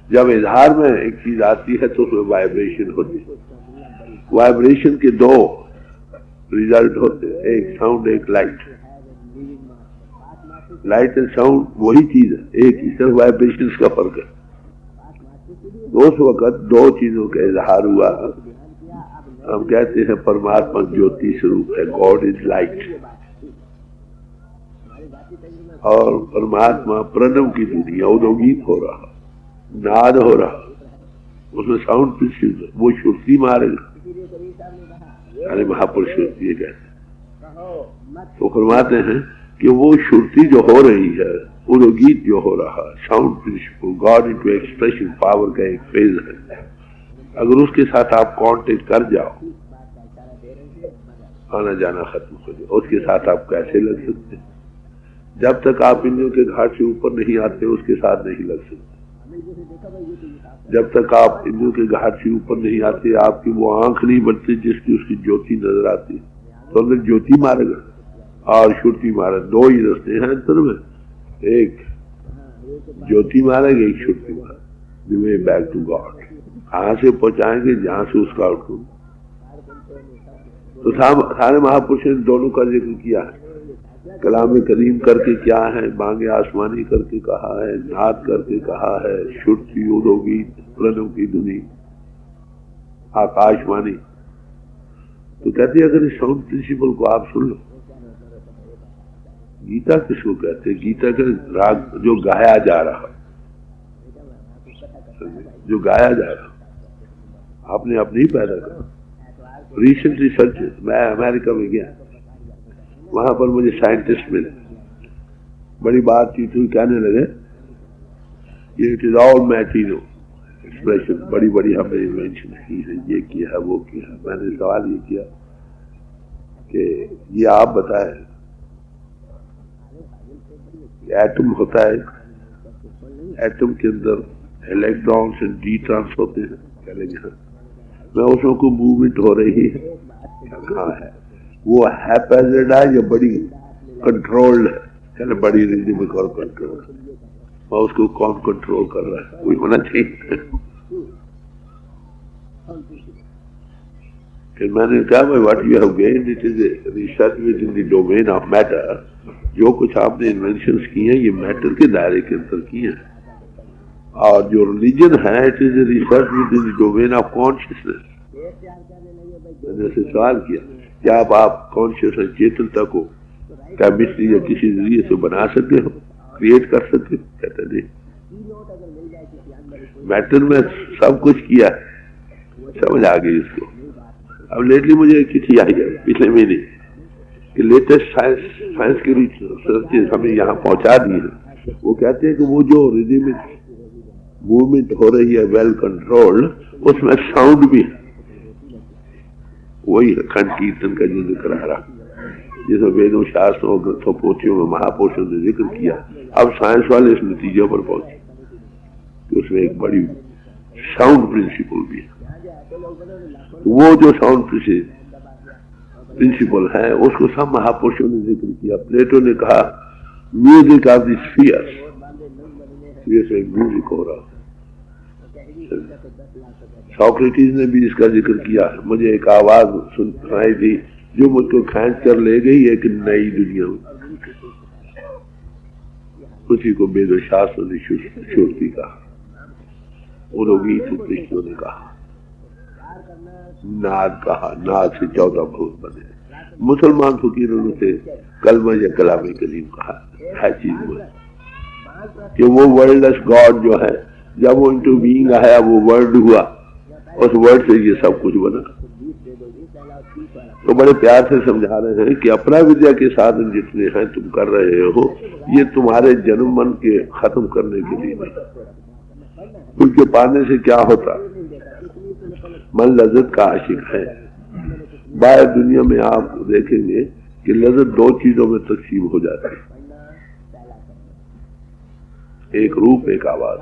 जब इजहार में एक चीज आती है तो उसमें वाइब्रेशन होती है। वाइब्रेशन के 2 रिजल्ट होते हैं, एक साउंड, एक लाइट। लाइट एंड साउंड वही चीज है, एक ही, सिर्फ वाइब्रेशन का फर्क है। उस वक्त 2 चीजों का इजहार हुआ। हम कहते हैं परमात्मा ज्योति स्वरूप है, गॉड इज लाइट। और परमात्मा प्रणव की दुनिया, उद्योगीत हो रहा, नाद हो रहा, उसमें साउंड पिच, वो श्रुति मारेगा। अरे महापुरुष ये कहते हैं, तो फरमाते हैं कि वो श्रुति जो हो रही है उदोगीत जो हो रहा, sound principle, god into expression power का एक फेज है। अगर उसके साथ आप कांटेक्ट कर जाओ, आना जाना खत्म हो जाए, उसके साथ आप कैसे लग सकते? जब तक आप इंद्रियों के घाट से ऊपर नहीं आते उसके साथ नहीं लग सकते। जब तक आप इंद्रियों के घाट से ऊपर नहीं आते, आपकी वो आंख नहीं बनती जिसकी उसकी ज्योति नजर आती। तो अंदर ज्योति मार्ग और श्रुति मार्ग, दो ही रास्ते हैं अंतर में, एक ज्योति मार्ग, एक श्रुति मार्ग, the way back to god. कहां से पहुंचाएंगे? जहां से उसका आउटकम। तो सारे महापुरुषों ने दोनों का जिक्र किया है। कलाम करीम करके क्या है, बांगे आसमानी करके कहा है, नाद करके कहा है, श्रुति, उदोगीत, प्रणव की धुनी, आकाशवाणी। तो कहते हैं अगर इस साउंड प्रिंसिपल को आप सुन लो। गीता किसको कहते हैं? गीता के राग जो गाया जा रहा, जो गाया जा रहा, आपने अपने ही पैदा करा। रिसेंट रिसर्च, मैं अमेरिका में गया, वहां पर मुझे साइंटिस्ट मिले, बड़ी बातचीत हुई, कहने लगे ये it is all material expression, बड़ी बड़ी हमने इन्वेंशन की है, ये किया है, वो किया है। मैंने सवाल ये किया कि ये आप बताएं, एटम होता है, एटम के अंदर इलेक्ट्रॉन्स एंड न्यूट्रॉन्स होते हैं, कह लेंगे हाँ। मैं उसमें को मूवमेंट हो रही है, कहाँ है वो? हैपेजेड है या बड़ी कंट्रोल्ड है? चलो बड़ी रिदमिक और कंट्रोल, और उसको कौन कंट्रोल कर रहा है? कोई होना चाहिए। फिर मैंने कहा भाई what you have gained, it is research with in the domain of matter. जो कुछ आपने इन्वेंशंस की हैं ये मैटर के दायरे के अंदर की हैं, और जो रिलीजन है it is research with in the domain of consciousness. मैंने उसे सवाल किया क्या आप कॉन्शियस चेतनता को केमिस्ट्री या किसी जरिए से बना सकते हो, क्रिएट कर सकते हो? कहते नहीं, मैटर में सब कुछ किया है। समझ आ गई इसको। अब लेटली मुझे एक चिट्ठी आई है पिछले महीने कि लेटेस्ट साइंस की रिसर्चेस हमें यहाँ पहुंचा दी है। वो कहते हैं कि वो जो रिदमिक मूवमेंट हो रही है वेल कंट्रोल्ड, उसमें साउंड भी है। वही खंड कीर्तन का जो जिक्र आ रहा, जिसमें वेदों, शास्त्रों, ग्रंथों, पोथियों में महापुरुषों ने जिक्र किया। अब साइंस वाले इस नतीजे पर पहुंचे कि उसमें एक बड़ी साउंड प्रिंसिपल भी है। वो जो साउंड प्रिंसिपल है उसको सब महापुरुषों ने जिक्र किया। प्लेटो ने कहा म्यूजिक ऑफ द स्फीयर्स, से म्यूजिक हो रहा। सोक्रेटिस ने भी इसका जिक्र किया। मुझे एक आवाज सुनाई दी जो मुझको खींच कर ले गई एक नई दुनिया में। उसी को वेद शास्त्र ने श्रुति कहा, उदोगीत कृष्ण ने कहा, नाद कहा, नाद से 14 भूत बने। मुसलमान फकीरों से कलमा या कलाम करीम कहा है चीज में कि वो वर्ल्डलेस गॉड जो है, जब वो इनटू बीइंग आया, वो वर्ड हुआ, उस वर्ड से ये सब कुछ बना। तो बड़े प्यार से समझा रहे हैं कि अपना विद्या के साधन जितने हैं तुम कर रहे हो, ये तुम्हारे जन्म मन के खत्म करने के लिए नहीं। उनके पाने से क्या होता? मन लज्जत का आशिक है। बाहर दुनिया में आप देखेंगे कि लज्जत दो चीजों में तकसीम हो जाती है, एक रूप, एक आवाज।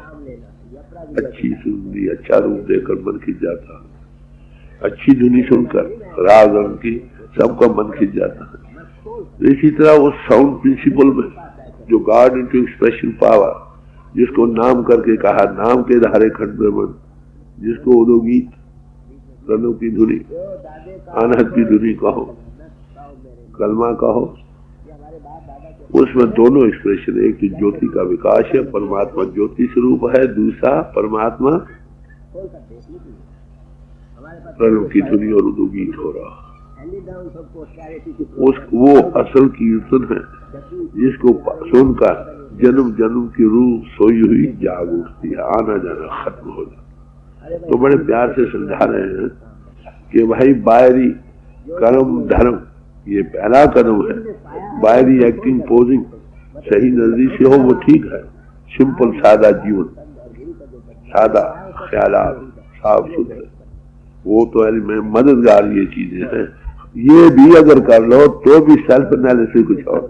अच्छी सुननी, अच्छा रूप देखकर मन खिंच जाता है, अच्छी धुनी सुनकर राग रंग की सबका मन खिंच जाता है। इसी तरह वो साउंड प्रिंसिपल में जो गॉड इनटू एक्सप्रेशन पावर, जिसको नाम करके कहा, नाम के धारे खंड ब्रह्मन, जिसको उदोगीत, प्रणव की धुनी, अनहद की धुनी कहो, कलमा कहो, उसमें दोनों एक्सप्रेशन, एक तो ज्योति का विकास है, परमात्मा ज्योति स्वरूप है, दूसरा परमात्मा प्रणव की धुनी और उदोगीत हो रहा। वो असल कीर्तन है जिसको सुनकर जन्म जन्म की रूह सोई हुई जाग उठती है, आना जाना खत्म हो जाता। तो बड़े प्यार से समझा रहे हैं कि भाई बाहरी कर्म धर्म ये पहला कदम है। बाहरी एक्टिंग, पोजिंग सही नजरी से हो वो ठीक है। सिंपल सादा जीवन, सादा ख्यालात, साफ सुथरे, वो तो में मददगार ये चीजें हैं। ये भी अगर कर लो तो भी सेल्फ एनालिसिस कुछ और,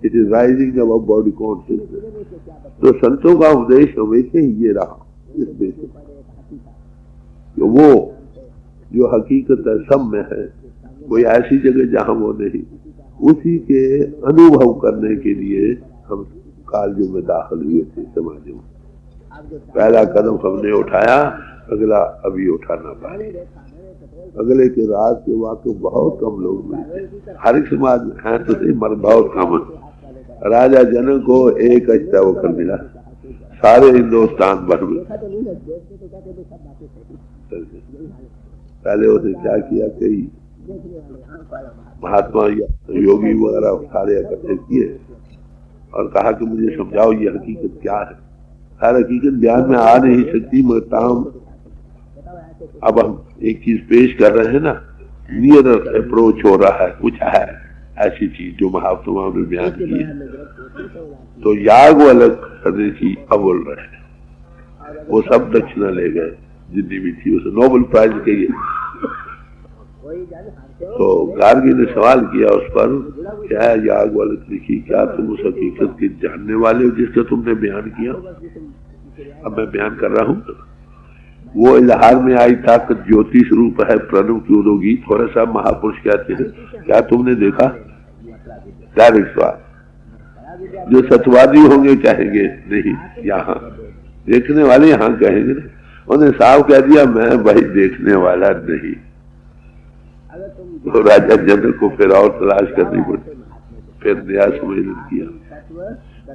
it is rising above body consciousness. तो संतों का उपदेश हमेशा ही ये रहा इस बेसिस, वो जो हकीकत है सब में है, कोई ऐसी जगह जहां वो नहीं, उसी के अनुभव करने के लिए हम कालयुग में दाखिल हुए थे समाज में। पहला कदम हमने उठाया, अगला अभी उठा ना पाए। अगले के राज के वाकई बहुत कम लोग मिलते, हर एक समाज में हैं तो सही मगर बहुत कम है। राजा जनक को एक अच्छा होकर मिला सारे हिंदुस्तान भर में। पहले उसने क्या किया, कई महात्मा योगी वगैरह सारे इकट्ठे किए और कहा कि मुझे समझाओ ये हकीकत क्या है। हर हकीकत ज्ञान में आ नहीं सकती, मगर ताम अब हम एक चीज पेश कर रहे हैं ना, नियर अप्रोच हो रहा है, कुछ है ऐसी चीज जो महात्मा ने बयान की है। तो याग वाले स्वदेशी अब बोल रहे हैं, वो सब दक्षिणा ले गए जितनी भी थी, उसे नोबेल प्राइज के लिए। तो गार्गी ने सवाल किया उस पर, क्या याग वाले लिखी, क्या तुम उस हकीकत की जानने वाले हो जिसका तुमने बयान किया। अब मैं बयान कर रहा हूँ। वो इजहार में आई ताकत ज्योतिष रूप है प्रणव की उदोगी। थोड़ा सा महापुरुष कहते हैं, क्या तुमने देखा। डायरेक्ट सवाल। जो सतवादी होंगे कहेंगे नहीं, यहाँ देखने वाले यहाँ कहेंगे नहीं। उन्हें साफ कह दिया मैं भाई देखने वाला नहीं। तो राजा जनक को फिर और तलाश करनी पड़ी, फिर नया सम्मेलन किया,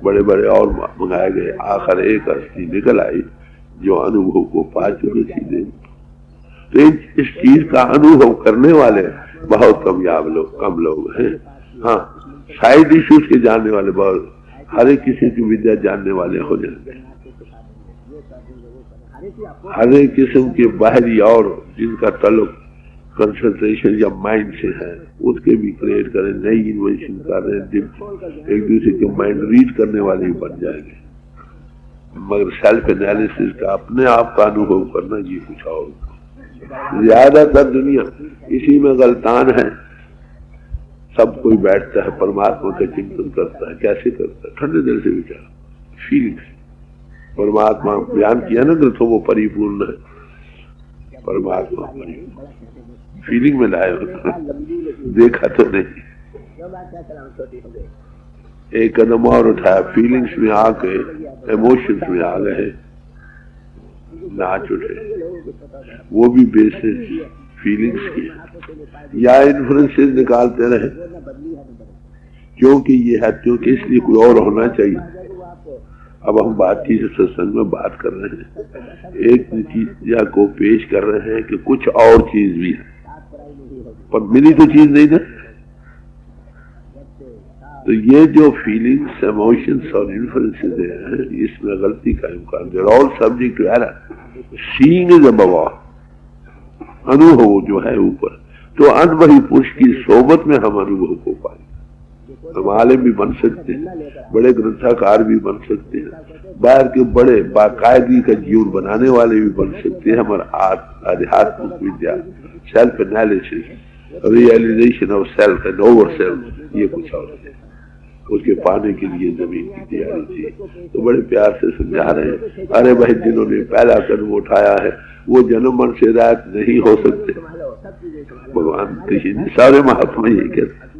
बड़े बड़े और मंगाए गए। आखिर एक हस्ती निकल आई जो अनुभव को पा चुके सीधे। तो इस चीज का अनुभव करने वाले बहुत कम लोग हैं। हाँ, साइड इश्यूज के जानने वाले बहुत, हर एक किसी की विद्या जानने वाले हो जाएंगे। हर एक किस्म के बाहरी और जिनका ताल्लुक कंसंट्रेशन या माइंड से है, उसके भी क्रिएट करें, नई इन्वेंशन कर रहे हैं, एक दूसरे के माइंड रीड करने वाले भी बन जाएंगे। मगर सेल्फ एनालिसिस का, अपने आप का अनुभव करना, ये कुछ और। ज्यादातर दुनिया इसी में गलतान है। सब कोई बैठता है परमात्मा का चिंतन करता है, कैसे करता है, ठंडे दिल से विचार, फीलिंग्स। परमात्मा बयान किया ना ग्रंथों वो परिपूर्ण है, परमात्मा परिपूर्ण फीलिंग में लाए होता, देखा तो नहीं। एक कदम और उठाया, फीलिंग्स में आके इमोशंस में आ गए, नाच उठे। वो भी बेसिस फीलिंग्स की या इन्फ्लुएंसेस निकालते रहे, क्योंकि ये है, क्योंकि इसलिए कोई और होना चाहिए। अब हम बातचीत सत्संग में बात कर रहे हैं, एक चीज को पेश कर रहे हैं कि कुछ और चीज भी है, पर मिली तो चीज नहीं ना। तो ये जो फीलिंग्स, इमोशंस और इन्फ्लुएंसेस हैं, इसमें गलती का इम्कान। They are all subject to error. Seeing is above all, अनुभव जो है ऊपर। तो अनुभवी पुरुष की सोबत में हम अनुभव को पाएंगे। हम आलिम भी बन सकते हैं, बड़े ग्रंथकार भी बन सकते हैं, बाहर के बड़े बाकायदगी का जीवन बनाने वाले भी बन सकते हैं। हमारा आध्यात्मिक विद्या, self analysis, realisation of self and over self, ये कुछ और है। उसके पाने के लिए जमीन की तैयारी थी। तो बड़े प्यार से समझा रहे हैं, अरे भाई जिन्होंने पहला कदम उठाया है वो जन्म मन से रात नहीं हो सकते। भगवान कृष्ण सारे महात्मा यही कहते,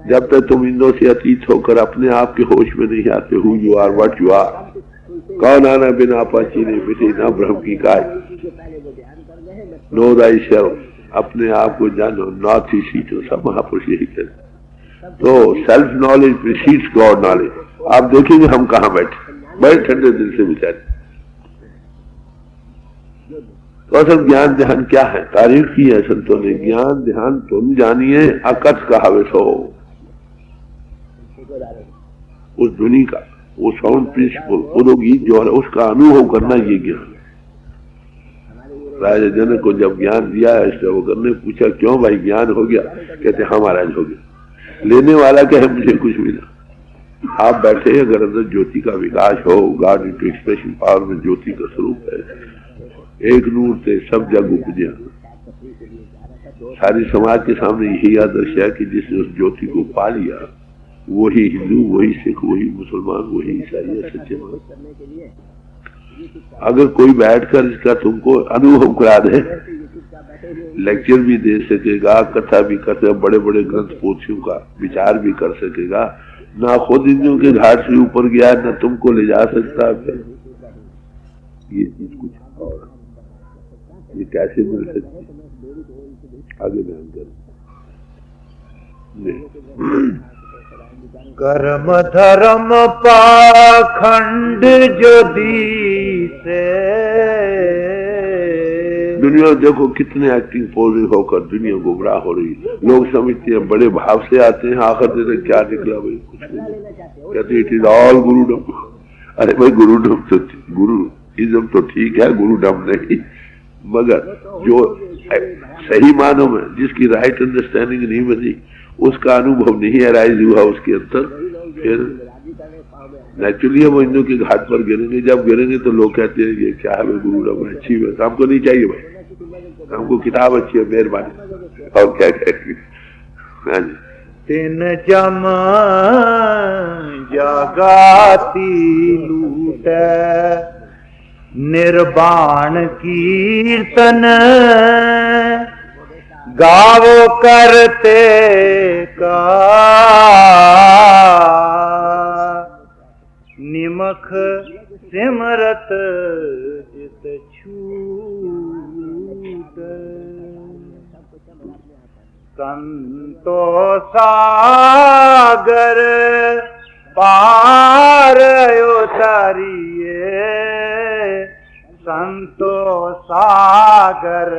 जब तक तुम इंद्रों से अतीत होकर अपने आप के होश में नहीं आते, who you are what you are, कौन आना बिना पाची नहीं मिटे ना ब्रह्म की काय, नो दाई सेल्फ, अपने आप को जानो, नॉट ही सीटो। सब महापुरुष यही कहते। तो self knowledge precedes God knowledge. आप देखेंगे हम कहाँ बैठे, बड़े ठंडे दिल से विचारे। तो असल ज्ञान ध्यान क्या है, तारीफ की है संतों ने। ज्ञान ध्यान तुम जानिए अकथ कहावे सो, उस ध्वनि का, वो साउंड प्रिंसिपल, उदोगीत जो है उसका अनुभव करना, ये ज्ञान। राजा जनक को जब ज्ञान दिया है श्रवकर ने पूछा क्यों भाई ज्ञान हो गया, कहते हाँ महाराज हो गया। लेने वाला कहे मुझे कुछ मिला, आप बैठे, अगर अंदर ज्योति का विकास हो, गॉड इनटू एक्सप्रेशन पावर में ज्योति का स्वरूप है, एक नूर से सब जग उपजा। सारी समाज के सामने यही आदर्श है कि जिसने उस ज्योति को पा लिया वही हिंदू, वही सिख, वही मुसलमान, वही ईसाई है, सच्चे मान। अगर कोई बैठकर इसका तुमको अनुभव करा दे, लेक्चर भी दे सकेगा, कथा भी कर सकेगा, बड़े बड़े ग्रंथ पोथियों का विचार भी कर सकेगा, ना खुद हिंदुओं के घाट से ऊपर गया, ना तुमको ले जा सकता, फिर ये चीज कुछ और ये कैसे मिल सकती? आगे बयान कर। कर्म धर्म पाखंड जो दीसे। दुनिया देखो कितने एक्टिंग पोल होकर दुनिया गुमराह हो रही है। लोग समझते हैं, बड़े भाव से आते हैं, आखिर देते क्या निकला भाई, कुछ नहीं। कहते इट इज ऑल गुरुडम। अरे भाई गुरुडम तो गुरुइज्म तो ठीक है, गुरुडम नहीं, मगर जो सही मानों में जिसकी राइट अंडरस्टैंडिंग नहीं बनी, उसका अनुभव नहीं अराइज हुआ उसके अंदर, फिर नेचुरली वो हिंदू के घाट पर गिरेंगे। जब गिरेंगे तो लोग कहते हैं ये क्या है भाई, गुरुडम अच्छी है, हमको नहीं चाहिए भाई, हमको किताब अच्छी है, मेहरबानी। और क्या कहेंगे? हाँ जी। तिन जम जगाती लूट निर्वाण कीर्तन गावो करते का निमख सिमरत जित छूट संतो सागर पार उतारिए, संतो सागर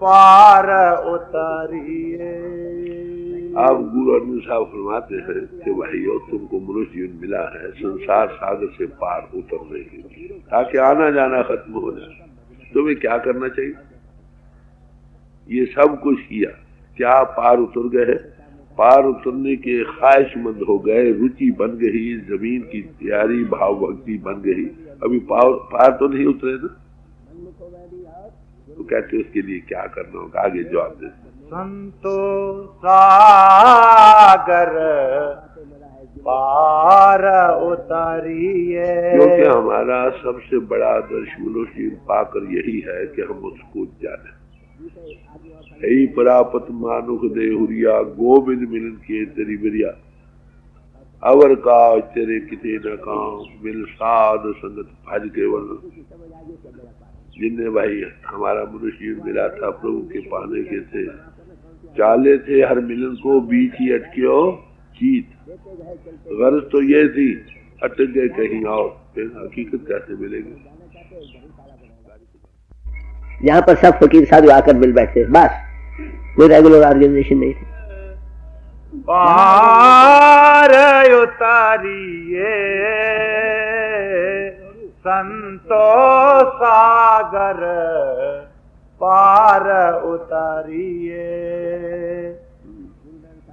पार उतारिए। आप गुरु अर्जुन साहब फरमाते हैं कि भाइयों तुमको मनुष्य जीवन मिला है संसार सागर से पार उतरने के लिए, ताकि आना जाना खत्म हो जाए। तुम्हें क्या करना चाहिए? ये सब कुछ किया, क्या पार उतर गए? पार उतरने के ख्वाहिशमंद हो गए, रुचि बन गई, जमीन की तैयारी, भाव भक्ति बन गई, अभी पार तो नहीं उतरे ना। तो कहते उसके लिए क्या करना होगा? आगे जवाब दे। संतो सागर पार उतारिए। क्योंकि हमारा सबसे बड़ा आदर्श मनुष्य पाकर यही है कि हम उसको जाने। यही परापत मानुख दे हुरिया, गोविंद मिलन के तेरी बिरिया, अवर का तेरे किते न काम, मिल साध संगत भज केवल। जिनने भाई हमारा मनुष्य मिला था प्रभु के पाने के थे, चाले थे हर मिलन को, बीच ही अटके हो जीत। गर्ज तो ये थी, अटक गए कहीं और, फिर हकीकत कैसे मिलेगी? यहाँ पर सब फकीर साधु आकर मिल बैठे, बस कोई रेगुलर ऑर्गेनाइजेशन नहीं थी। पार उतारिए संतो सागर पार उतारिए।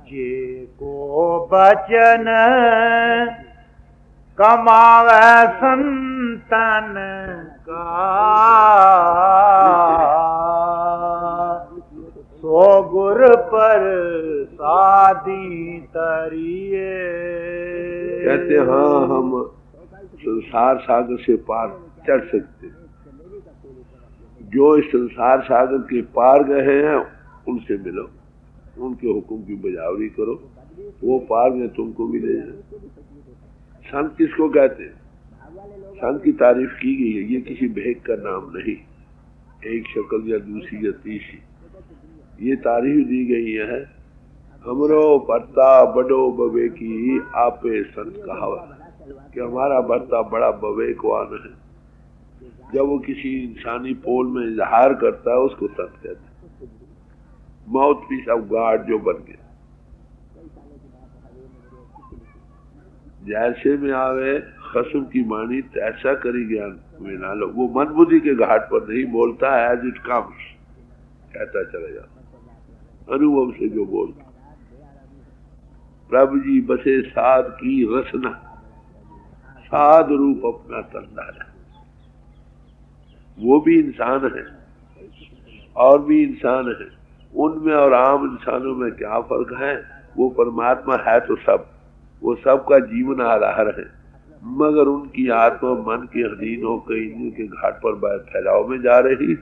जे को बचन कमावे संतन का, सो गुर पर साधी तरिए। कहते हाँ हम संसार सागर से पार चढ़ सकते। जो इस संसार सागर के पार गए हैं उनसे मिलो, उनके हुक्म की बजावरी करो, वो पार में तुमको मिलेगा। संत किसको कहते हैं? संत की तारीफ की गई है, ये किसी भेद का नाम नहीं, एक शक्ल या दूसरी या तीसरी, ये तारीफ दी गई है। हमरो भरता बड़ो बवे की आपे संत कहावत, कि हमारा भरता बड़ा बवेकवान है। जब वो किसी इंसानी पोल में इजहार करता है उसको संत कहते हैं। माउथ पीस ऑफ गॉड जो बन गया, जैसे में आवे खसम की मानी तैसा करी ज्ञान में ना लो। वो मन बुद्धि के घाट पर नहीं बोलता है, एज इट कम्स कहता चला जाता, अनुभव से जो बोलता। प्रभु जी बसे साध की रसना, साध रूप अपना तंदारा। वो भी इंसान है और भी इंसान है। उनमें और आम इंसानों में क्या फर्क है? वो परमात्मा है तो सब, वो सबका जीवन आधार है, मगर उनकी आत्मा मन के अधीन होकर इंद्रियों के घाट पर फैलाव में जा रही,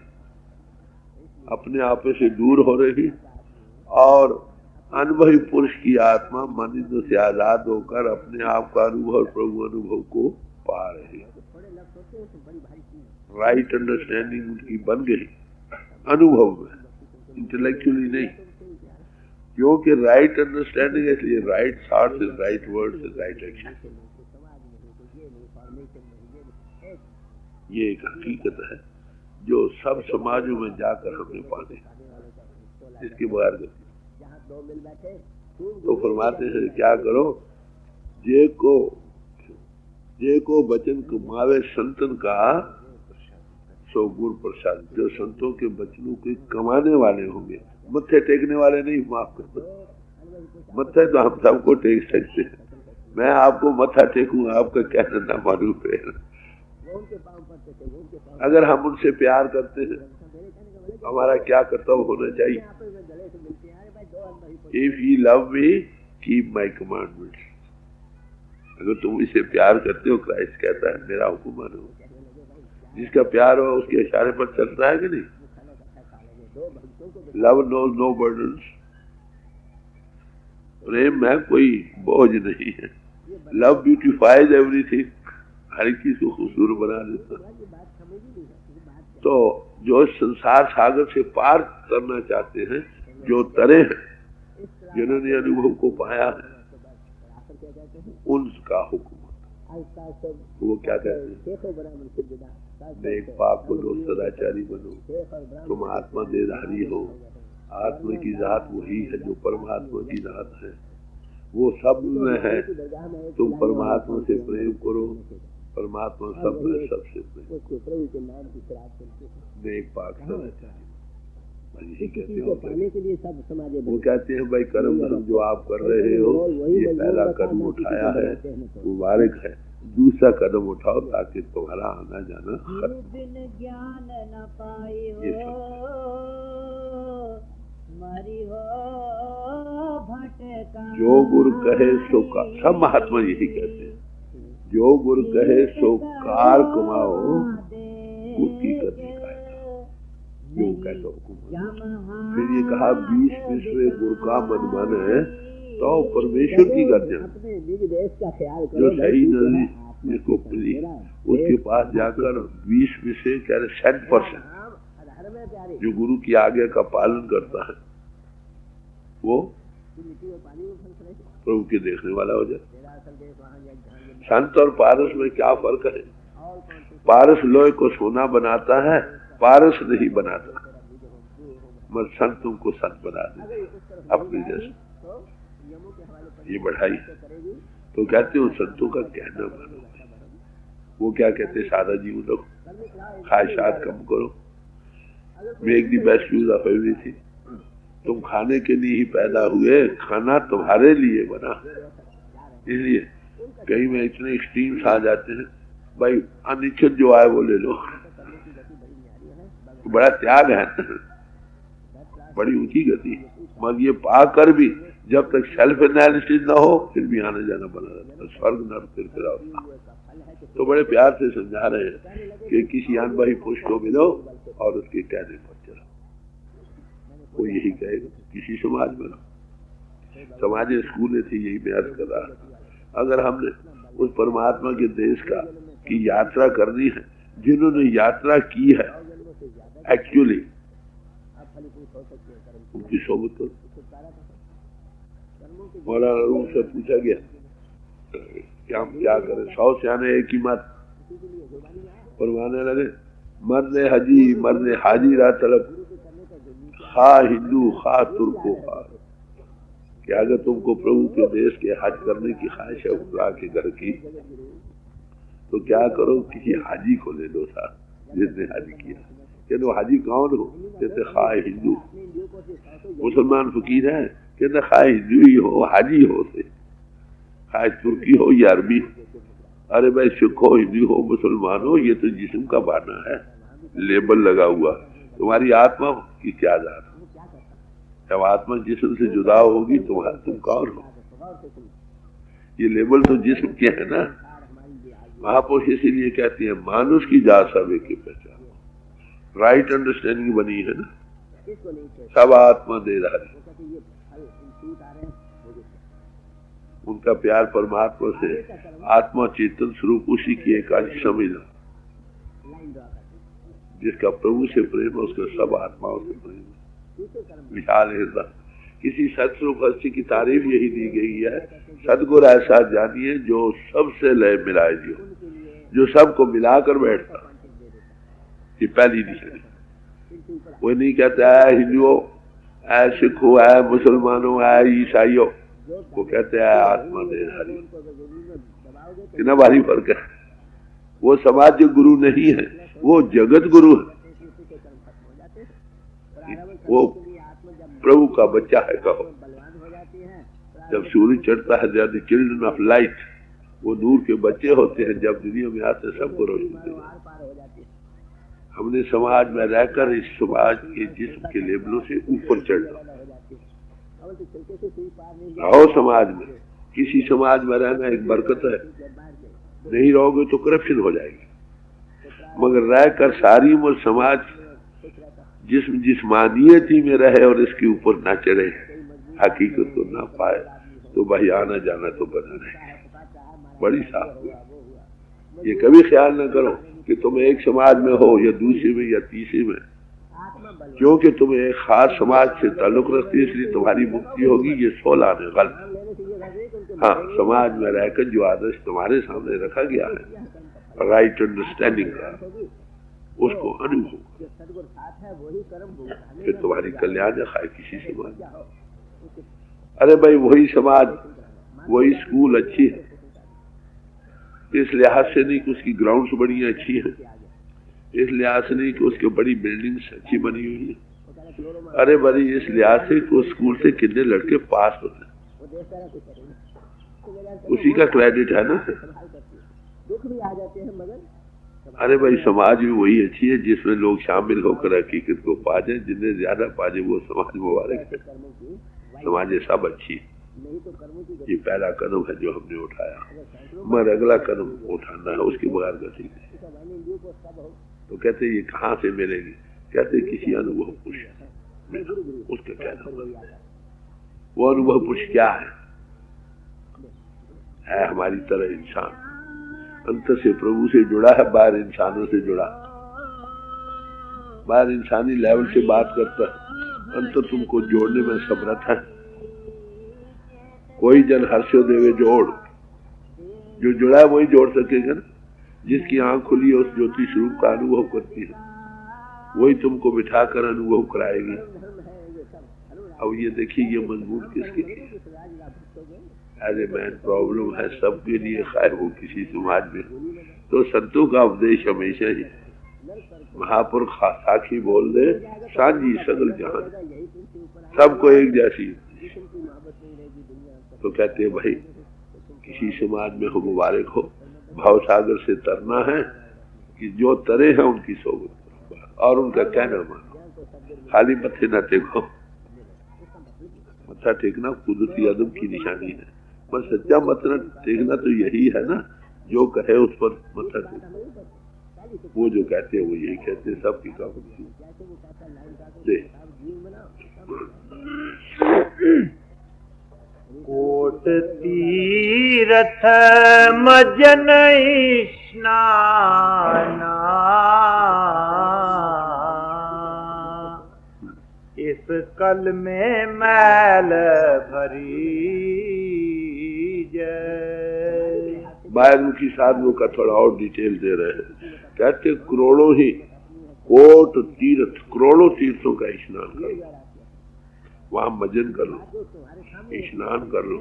अपने आप से दूर हो रही, और अनुभवी पुरुष की आत्मा मन इंद्रियों से आजाद होकर अपने आप का अनुभव, प्रभु अनुभव को पा रही। राइट अंडरस्टैंडिंग उनकी बन गई अनुभव में, इंटेलेक्चुअली नहीं। क्योंकि राइट अंडरस्टैंडिंग इसलिए right thoughts is right words is right action. ये एक हकीकत है जो सब समाजों में जाकर हमने पाने, इसके बगैर गति। तो फरमाते हैं क्या करो, जे को वचन कमावे संतन का सो गुरु प्रसाद। जो संतों के वचनों के कमाने वाले होंगे, मत्थे टेकने वाले नहीं, माफ कर दो। मत्थे तो हम सबको टेक सकते हैं, मैं आपको मत्था टेकूंगा, आपका कहना ना मालूम है। अगर हम उनसे प्यार करते हैं, हमारा क्या कर्तव्य होना चाहिए? If you love me keep my commandments. अगर तुम इसे प्यार करते हो, क्राइस्ट कहता है मेरा हुक्म मानो। जिसका प्यार हो उसके इशारे पर चलता है कि नहीं? Love knows no burdens. प्रेम में कोई बोझ नहीं है। लव ब्यूटिफाइज एवरीथिंग, हर चीज को खूबसूरत बना देता। तो जो संसार सागर से पार करना चाहते हैं, जो तरे हैं, जिन्होंने अनुभव को पाया है, उनका हुक्म वो क्या कहते हैं? नेक पाक बनो, सदाचारी बनो, तुम आत्मा देधारी हो। आत्मा की जात वही है जो परमात्मा की जात है, वो सब में है। तुम परमात्मा से प्रेम करो, परमात्मा सब में, सबसे प्रेम। नेक पाक सदाचारी वो कहते हैं भाई कर्म धर्म जो आप कर रहे हो, ये पहला कदम उठाया है, मुबारक है। दूसरा कदम उठाओ ताकि तुम्हारा आना जाना जो गुरु कहे सो का, सब महात्मा यही कहते हैं, जो गुरु कहे सो कार कमाओ, उसकी करनी का जो कहता हुकुम। फिर ये कहा 20 विश्व गुरु का मन मन है तो परमेश्वर की करते हैं। जो सही नदी जिसको मिली उसके पास जाकर 20 विषय कह रहे 100% जो गुरु की आज्ञा का पालन करता है वो प्रभु के देखने वाला हो जाए। संत और पारस में क्या फर्क है? पारस लोहे को सोना बनाता है, पारस नहीं बनाता, मगर संत तुमको संत बना दे अपने जैसे। ये बढ़ाई तो कहते हो संतों का कहना मानो। वो क्या कहते, सादा जीवन रखो, ख्वाहिशात कम करो, make the best use of everything. तुम खाने के लिए ही पैदा हुए, खाना तुम्हारे लिए बना। इसलिए कई में इतने एक्सट्रीम्स आ जाते हैं, भाई अनिश्चित जो आए वो ले लो, बड़ा त्याग है, बड़ी ऊंची गति। मगर ये पाकर भी जब तक सेल्फ एनालिसिस ना हो फिर भी आने जाना बना रहता है, स्वर्ग नर्क फिर होता। तो बड़े प्यार से समझा रहे हैं कि किसी अनबही पुरुष को मिलो और उसके कहने पर चलो, वो यही कहेगा। किसी समाज में समाज स्कूल थी, यही मैं अर्ज कर रहा था। अगर हमने उस परमात्मा के देश का की यात्रा करनी है, जिन्होंने यात्रा की है एक्चुअली, उनकी सोबत करो। मौलाना रूम से पूछा गया क्या हम क्या करें, 100 सियाने एक ही मत फरमाने लगे, मरने हजी मरने हाजी रा तलब, खा हिंदू खा तुर्को खा। कि अगर तुमको प्रभु के देश के हज करने की ख्वाहिश है खुदा के घर की, तो क्या करो, किसी हाजी को ले लो साथ जिसने हज किया। कहते वो हाजी कौन हो? कहते खा हिंदू। मुसलमान फकीर है, कहते खा हिंदू ही हो, हाजी हो से चाहे तुर्की हो या अरबी। अरे भाई सिख हो, हिंदू हो, मुसलमान हो, ये तो जिस्म का बहाना है, लेबल लगा हुआ। तुम्हारी आत्मा की क्या जात? जब आत्मा जिस्म से जुदा होगी तुम कौन हो? ये लेबल तो जिस्म के है ना। महापुरुष इसीलिए कहते हैं मानुष की जात सब एक ही पहचान। राइट अंडरस्टैंडिंग बनी है ना, सब आत्मा दे रहा है। उनका प्यार परमात्मा से, आत्मा चेतन स्वरूप उसी की एक अंश समझना। जिसका प्रभु से प्रेम है उसका सब आत्माओं से प्रेम है। विशाल हृदय। किसी सत्स्वरूप हस्ती की तारीफ यही दी गई है, सदगुरु ऐसा जानिए जो सबसे लय मिलाए जियो, जो सबको मिलाकर बैठता। ये पहली निशानी। वो नहीं कहता है हिंदुओं, ऐ सिखों, ऐ मुसलमानों, ऐ ईसाइयों, वो कहते हैं आत्मा देहधारी। कितना भारी फर्क है। वो समाज गुरु नहीं है, वो जगत गुरु है। वो प्रभु का बच्चा है। कहो जब सूरज चढ़ता है they are the children of light, वो नूर के बच्चे होते हैं। जब दुनिया में आते सबको रोशनी देते। हमने समाज में रहकर इस समाज के जिस्म के लेबलों से ऊपर चढ़ना। रहो समाज में, किसी समाज में रहना एक बरकत है। नहीं रहोगे तो करप्शन हो जाएगी। मगर रहकर सारी उम्र समाज जिस्मानियती में रहे और इसके ऊपर ना चढ़े, हकीकत को ना पाए, तो भाई आना जाना तो बना रहे। बड़ी साफ हुआ। ये कभी ख्याल ना करो कि तुम एक समाज में हो या दूसरे में या तीसरे में, क्योंकि तुम एक खास समाज से ताल्लुक रखती इसलिए तुम्हारी मुक्ति होगी। ये 16 ने गलत। हाँ, समाज में रहकर जो आदर्श तुम्हारे सामने रखा गया है राइट अंडरस्टैंडिंग का, उसको अनुभव, फिर तुम्हारी कल्याण खाए किसी समाज। अरे भाई वही समाज, वही स्कूल अच्छी है, इस लिहाज से नहीं कि उसकी ग्राउंड्स बड़ी अच्छी है, इस लिहाज से नहीं कि उसकी बड़ी बिल्डिंग्स अच्छी बनी हुई है। अरे बड़ी इस लिहाज से कि उस स्कूल से कितने लड़के पास होते हैं, उसी का क्रेडिट है ना। अरे भाई समाज भी वही अच्छी है जिसमें लोग शामिल होकर हकीकत को पा जाए। जितने ज्यादा पा जाए वो समाज मुबारक है। समाज सब अच्छी है। ये पहला कदम है जो हमने उठाया, मगर अगला कदम उठाना है, उसके बगैर गति नहीं। तो कहते ये कहाँ से मिलेगी? कहते किसी अनुभव पुरुष, उसका कहना। वो अनुभव पुरुष क्या है हमारी तरह इंसान, अंतर से प्रभु से जुड़ा है, बाहर इंसानों से जुड़ा। बाहर इंसानी लेवल से बात करता है, अंतर तुमको जोड़ने में समर्थ है। कोई जन हर्षो देवे जोड़, जो जुड़ा है वही जोड़ सकेगा ना। जिसकी आंख खुली है उस ज्योति स्वरूप का अनुभव करती है, वही तुमको बिठाकर अनुभव कराएगी। अब ये देखिए ये मजबूत किसके लिए? एज ए मैन प्रॉब्लम है सबके लिए, खैर वो किसी समाज में। तो संतों का उपदेश हमेशा ही महापुरुष साखी बोल दे, सांझी सगल जहान, सबको एक जैसी। तो कहते हैं भाई किसी समाज में हो मुबारक हो, भाव सागर से तरना है कि जो तरे हैं उनकी सोबत और उनका कहना मानो। खाली मत्थे न टेको, मत्था टेकना कुदरती अदब की निशानी है, पर सच्चा मत्था टेकना तो यही है ना, जो कहे उस पर मत्था टेको। वो जो कहते हैं वो यही कहते हैं, सबकी का कोट तीरथ मजन स्नाना, इस कल में मैल भरी जय। बायमुखी साधनों का थोड़ा और डिटेल दे रहे हैं। कहते करोड़ों ही कोट तीर्थ, करोड़ों तीर्थों का स्नान कर लो, वहां मजन कर लो, स्नान कर लो।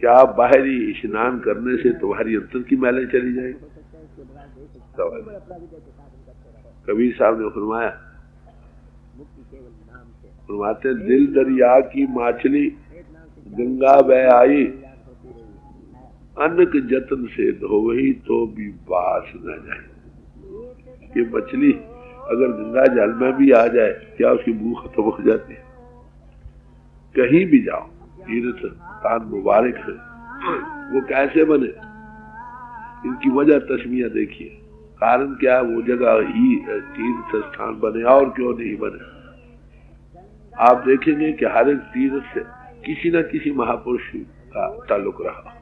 क्या बाहरी स्नान करने से तुम्हारी अंतर की मैलें चली जाएगी? कबीर साहब ने फरमाते दिल दरिया की माछली गंगा बह आई अन्न के जतन से धोवही तो भी बास न जाए। ये मछली अगर गंगा जल में भी आ जाए क्या उसकी मुंह खत्म हो जाती है? कहीं भी जाओ तीर्थ स्थान मुबारक है, वो कैसे बने? इनकी वजह तस्मिया देखिए, कारण क्या है? वो जगह ही तीर्थ स्थान बने और क्यों नहीं बने? आप देखेंगे कि हर एक तीर्थ से किसी न किसी महापुरुष का ताल्लुक रहा।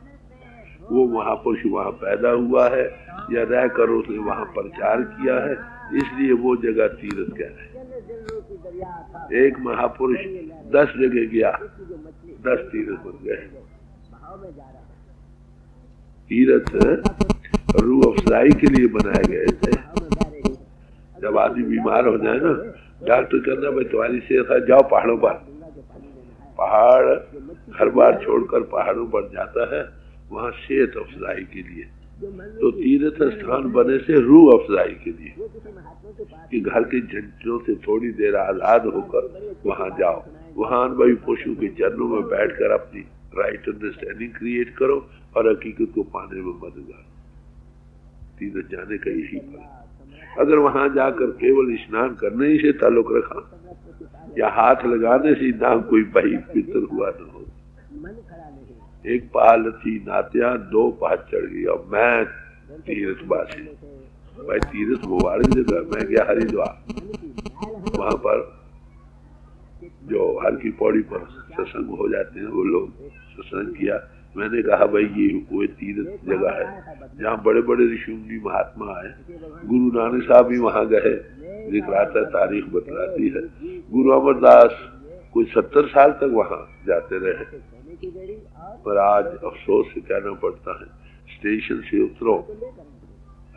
वो महापुरुष वहां पैदा हुआ है या रहकर उसने वहां प्रचार किया है, इसलिए वो जगह तीर्थ कह रहे हैं। एक महापुरुष 10 जगह गया, 10 तीर्थ बन गए। तीर्थ रूह अफजाई के लिए बनाए गए थे। जब आदमी बीमार हो जाए ना, डॉक्टर कहना भाई तुम्हारी सेहत है, जाओ पहाड़ों पर। पहाड़ घर बार छोड़कर पहाड़ों पर जाता है, वहां सेहत अफजाई के लिए। तो तीर्थ स्थान बने से रूह अफजाई के लिए कि घर के झंझटों से थोड़ी देर आजाद होकर वहां जाओ, वहां अनुभवी पुरुषों के चरणों में बैठकर अपनी राइट अंडरस्टैंडिंग क्रिएट करो और हकीकत को पाने में मददगार। तीर्थ जाने का यही फल। अगर वहां जाकर केवल स्नान करने ही से ताल्लुक रखा या हाथ लगाने से ना कोई बही पितर हुआ न हो। एक पहाड़ थी नात्या, 2 पहाड़ चढ़ गई और मैं तीर्थवासी। भाई तीर्थ मुबारक जगह। मैं गया हरिद्वार, वहां पर जो हर की पौड़ी पर सत्संग हो जाते हैं वो लोग सत्संग किया। मैंने कहा भाई ये कोई तीर्थ जगह है जहाँ बड़े बड़े ऋषि मुनि महात्मा आए। गुरु नानक साहब भी वहां गए, दिखलाता तारीख बतलाती है। गुरु अमरदास कुछ 70 साल तक वहां जाते रहे, पर आज अफसोस से कहना पड़ता है स्टेशन से उतरो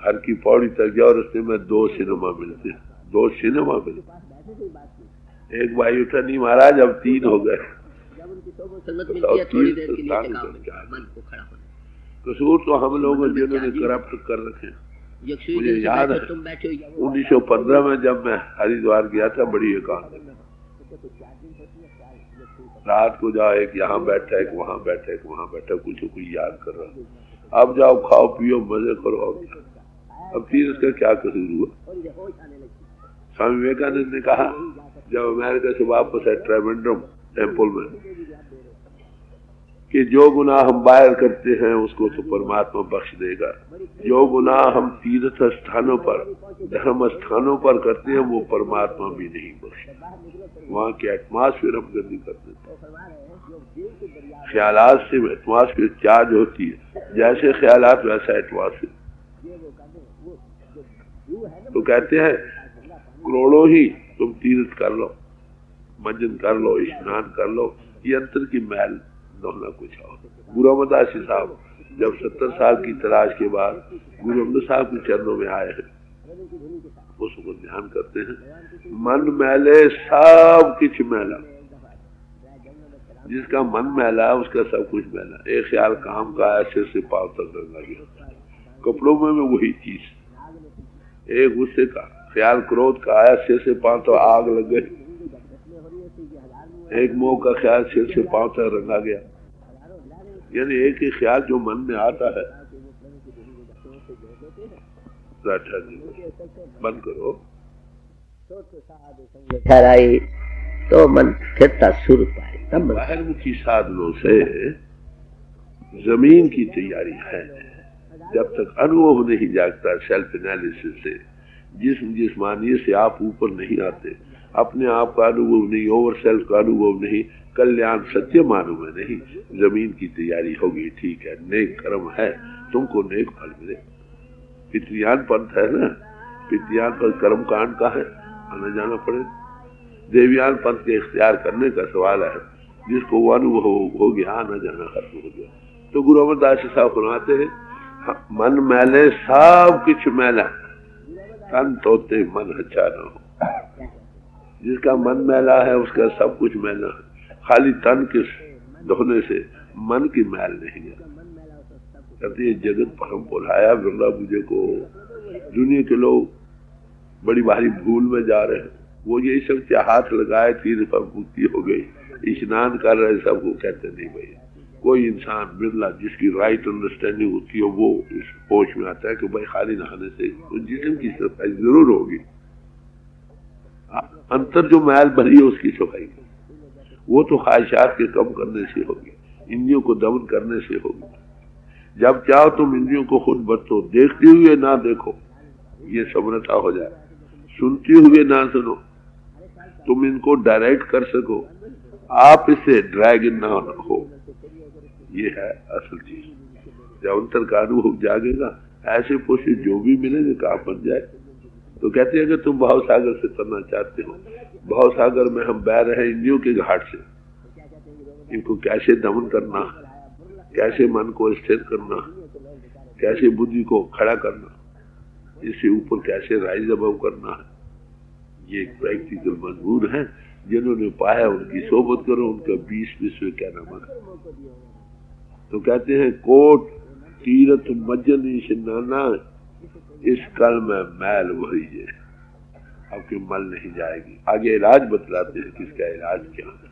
हर की पौड़ी तक जाओ, रस्ते में 2 सिनेमा मिलते हैं। 2 सिनेमा मिलते। एक भाई उठा, नहीं महाराज अब 3 हो गए। कसूर तो हम लोग जिन्होंने करप्ट कर रखे। मुझे याद है 1915 में जब मैं हरिद्वार गया था, बड़ी एकांत रात को जाओ, एक यहाँ बैठा, एक वहां बैठा, एक वहां बैठा, कुछ कोई याद कर रहा। अब जाओ खाओ पियो मजे करो। अब तीर्थ का क्या कसूर हुआ? स्वामी विवेकानंद ने कहा जब अमेरिका से वापस है ट्रिवेंड्रम टेम्पल में कि जो गुनाह हम बाहर करते हैं उसको तो परमात्मा बख्श देगा, जो गुनाह हम तीर्थ स्थानों पर धर्म स्थानों पर करते हैं वो परमात्मा भी नहीं बख्शता। वहाँ के एटमॉस्फेयर हम गंदी कर देते हैं। ख्यालात से एटमॉस्फेयर चार्ज होती है, जैसे ख्यालात वैसा एटमॉस्फेयर। तो कहते हैं करोड़ों ही तुम तीर्थ कर लो, मंजन कर लो, स्नान कर लो, ये अंतर की मैल दोहना कुछ और। गुरु अमरदास साहब जब 70 साल की तलाश के बाद गुरु अमरदास साहब के चरणों में आए हैं, उसको ध्यान करते हैं। मन मैले सब कुछ मैला। जिसका मन मैला है उसका सब कुछ मैला। एक ख्याल काम का ऐसे से पांव तक रंगा गया, कपड़ों में भी वही चीज। एक गुस्से का ख्याल, क्रोध का आया, सिर से पांव तो आग लग गई। एक मोह का ख्याल सिर से पांव तक रंगा गया। यानी एक ही ख्याल जो मन में आता है, बंद करो ठहराई तो मन फिरता सुर पाए। तब बाहरमुखी साधनों से जमीन की तैयारी है। जब तक अनुभव नहीं जागता सेल्फ एनालिसिस से, जिस्मानी से आप ऊपर नहीं आते, अपने आप का अनुभव नहीं, ओवर सेल्फ का अनुभव नहीं, कल्याण सत्य मानो में नहीं, जमीन की तैयारी होगी। ठीक है, नेक कर्म है, तुमको नेक फल मिले। पितृयान पंथ है ना, पितृयान पर कर्म कांड का है, आना जाना पड़े। देवयान पंथ के इख्तियार करने का सवाल है, जिसको वो अनुभव हो गया, आना जाना खत्म हो गया। तो गुरु अमरदास साहब सुनाते हैं, मन मैले सब कुछ मैला, तन तोते मन अच्छा न हो। जिसका मन मैला है उसका सब कुछ मैला है। खाली तन के धोने से मन की मैल नहीं है। कहते ये जगत परम बुलाया बिरला मुझे को। दुनिया के लोग बड़ी भारी भूल में जा रहे हैं। वो यही समझते हाथ लगाए तीर पर मुक्ति हो गई, स्नान कर रहे सबको कहते नहीं भाई। कोई इंसान बिरला जिसकी राइट अंडरस्टैंडिंग होती है वो इस होश में आता है कि भाई खाली नहाने से तो जिस्म की सफाई जरूर होगी, अंतर जो मैल भरी है उसकी सफाई वो तो ख्वाहिशात के कम करने से होगी, इंद्रियों को दमन करने से होगी। जब चाहो तुम इंद्रियों को खुद बरतो, देखते हुए ना देखो ये समरता हो जाए, सुनते हुए ना सुनो, तुम इनको डायरेक्ट कर सको, आप इससे ड्रैग इन ना हो, ये है असल चीज। जब अंतर का अनुभव जागेगा ऐसे पोषे जो भी मिलेंगे काम बन जाए। तो कहते हैं अगर तुम भाव सागर से तरना चाहते हो, भाव सागर में हम बह रहे हैं इंद्रियों के घाट से, इनको कैसे दमन करना, कैसे मन को स्थिर करना, कैसे बुद्धि को खड़ा करना, इससे ऊपर कैसे राइज अबव करना है, ये एक प्रैक्टिकल मजबूर है। जिन्होंने पाया उनकी सोबत करो, उनका 20 विश्व क्या नाम है। तो कहते हैं कोट तीरथ मज्जन स्नाना, इस कल में मैल वही है, आपकी मल नहीं जाएगी। आगे इलाज बतलाते हैं किसका इलाज क्या है।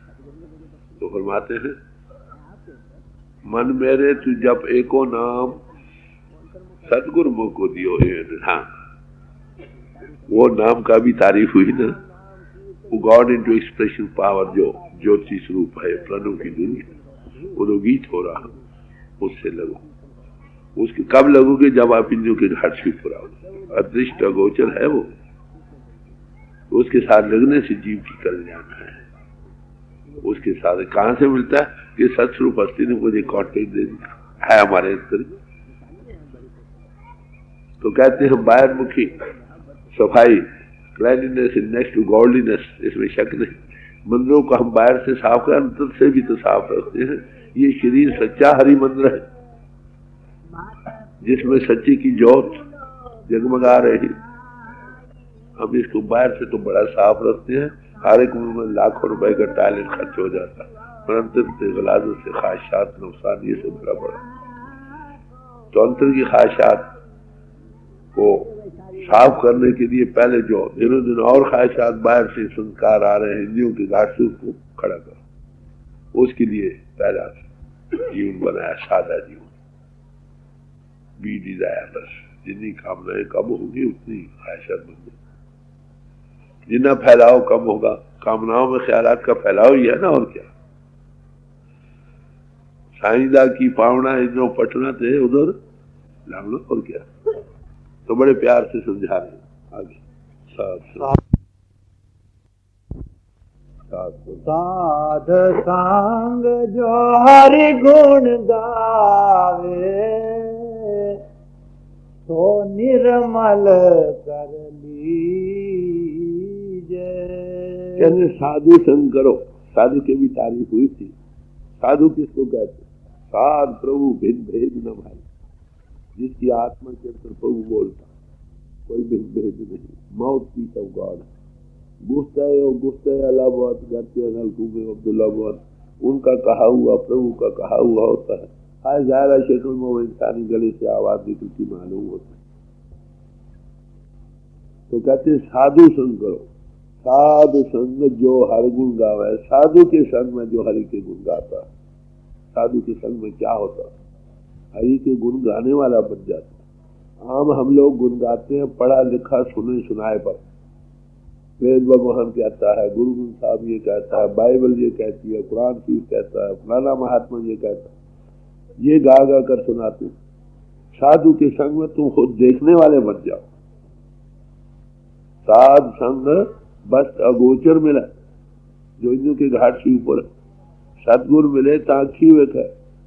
तो फरमाते हैं मन मेरे तू जब एको नाम सतगुरु मुख को दियो है। हाँ, वो नाम का भी तारीफ हुई ना, वो गॉड इनटू एक्सप्रेशन पावर जो ज्योति स्वरूप है प्रणव की दुनिया, वो तो गीत हो रहा, उससे लगो। उसके कब लगोगे जब आप इंद्रियों के घाट से ऊपर आओ, अदृष्ट अगोचर है वो, उसके साथ लगने से जीव की कल्याण है। उसके साथ कहां से मिलता है कि सत्स्वरूप हस्ती ने मुझे कॉन्टेक्ट दे दिया है हमारे अंदर। तो कहते हैं बाहर मुखी सफाई, क्लैनिनेस इज नेक्स्ट टू गॉडलीनेस, इसमें शक नहीं। मंदिरों को हम बाहर से साफ कर, अंदर से भी तो साफ रखते हैं। ये शरीर सच्चा हरि मंदिर है जिसमें सच्ची की ज्योत जगमगा रही। हम इसको बाहर से तो बड़ा साफ रखते हैं, हर एक में लाखों रुपए का टैलेंट खर्च हो जाता है, परंतु गलाजत से ख्वाहिशात नुकसान ये से बड़ा बड़ा। तो अंतर की ख्वाहिशात को साफ करने के लिए पहले जो दिनों दिन और ख्वाहिशात बाहर से संस्कार आ रहे हैं इंद्रियों के घाट से उसको खड़ा करो। उसके लिए पहला जीवन बनाया सादा जीवन, बी डिजायर, बस जितनी कामनाएं कम होगी उतनी ख्वाहिशात बन, जितना फैलाव कम होगा। कामनाओं में ख्यालात का फैलाव ही है ना, और क्या। साइंदा की पावना इधरों पटना थे उधर लांगलो, और क्या। तो बड़े प्यार से समझा रहे हैं आगे। साध संग जो हरि गुण गावे, तो निर्मल कर लीजे। कहने साधु संग करो, साधु की भी तारीफ हुई थी। साधु किसको कहते? साध प्रभु भेद भेद न भाई, जिसकी आत्मा के अंदर प्रभु बोलता, कोई भेद भेद नहीं। माउथ पीस ऑफ गॉड, गुफ्ते अलाबाद करते अब्दुल्लाबाद, उनका कहा हुआ प्रभु का कहा हुआ होता है। हर ज़ाहिरा शक्ल में वो इंसानी गले से आवाज निकलती मालूम होता है। तो कहते साधु संग करो, साधु संग जो हर गुण गावे। साधु के संग में जो हरि के गुण गाता, साधु के संग में क्या होता, हरि के गुण गाने वाला बन जाता। आम हम लोग गुण गाते हैं पढ़ा लिखा सुने सुनाए पर। वेद भगवान कहता है, गुरु ग्रंथ साहब ये कहता है, बाइबल ये कहती है, कुरान शरीफ कहता है, फलाना महात्मा ये कहता है, ये गा गा कर सुनाते। साधु के संग में तुम खुद देखने वाले बन जाओ। साध संग बस अगोचर मिला जो इंद्रियों के घाट से ऊपर है। सतगुरु मिले ताकि वे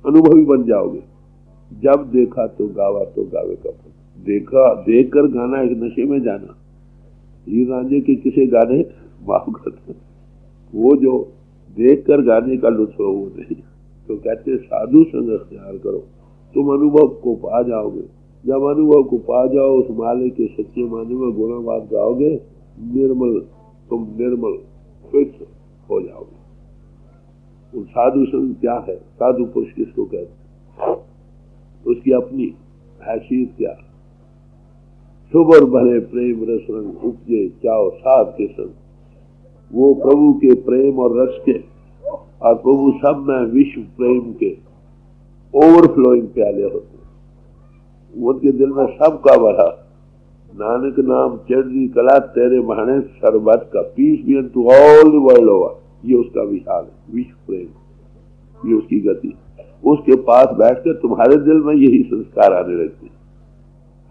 अनुभवी बन जाओगे। जब देखा तो गावा तो गावे का फल। देखा देख कर गाना एक नशे में जाना, हीर रांझे के किसे गाने माफ करते, वो जो देख कर गाने का लुत्फ हो वो नहीं। तो कहते साधु संग अख्तियार करो, तुम अनुभव को पा जाओगे। जब अनुभव को पा जाओ, उस माले के सच्चे माने में गुणावाद गाओगे, निर्मल, तुम निर्मल फिक्स हो जाओगे। उन साधु संग क्या है? साधु पुरुष किसको कहते हैं? उसकी अपनी हैसियत क्या? शुभ और भले प्रेम रस रंग उपजे चाओ साध के संग, वो प्रभु के प्रेम और रस के और प्रभु सब में विश्व प्रेम के ओवरफ्लोइंग प्याले होते हैं। उनके दिल में सबका भरा नानक नाम चढ़ी कला तेरे बहाने सरबत का peace be to all the world over, ये उसका विशाल है विश्व प्रेम, ये उसकी गति। उसके पास बैठकर तुम्हारे दिल में यही संस्कार आने लगते हैं,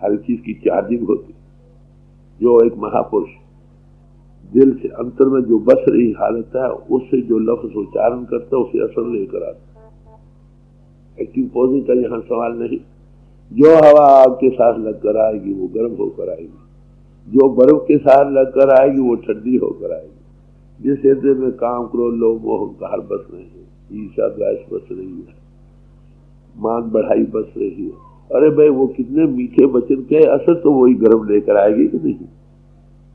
हर चीज की चार्जिंग होती। जो एक महापुरुष दिल से अंतर में जो बस रही हालत है उससे जो लफ्ज उच्चारण करता है उसे असर लेकर आता। एक्टिव पोजिंग का यहाँ सवाल नहीं। जो हवा आग के साथ लगकर आएगी वो गर्म होकर आएगी, जो बर्फ के साथ लगकर आएगी वो ठंडी होकर आएगी। जिस हृदय में काम क्रोध लोभ मोह अहंकार बस रहे हैं, ईर्ष्या द्वेष बस रही है, मान बढ़ाई बस रही है, अरे भाई वो कितने मीठे वचन के असर तो वही गर्म लेकर आएगी कि नहीं।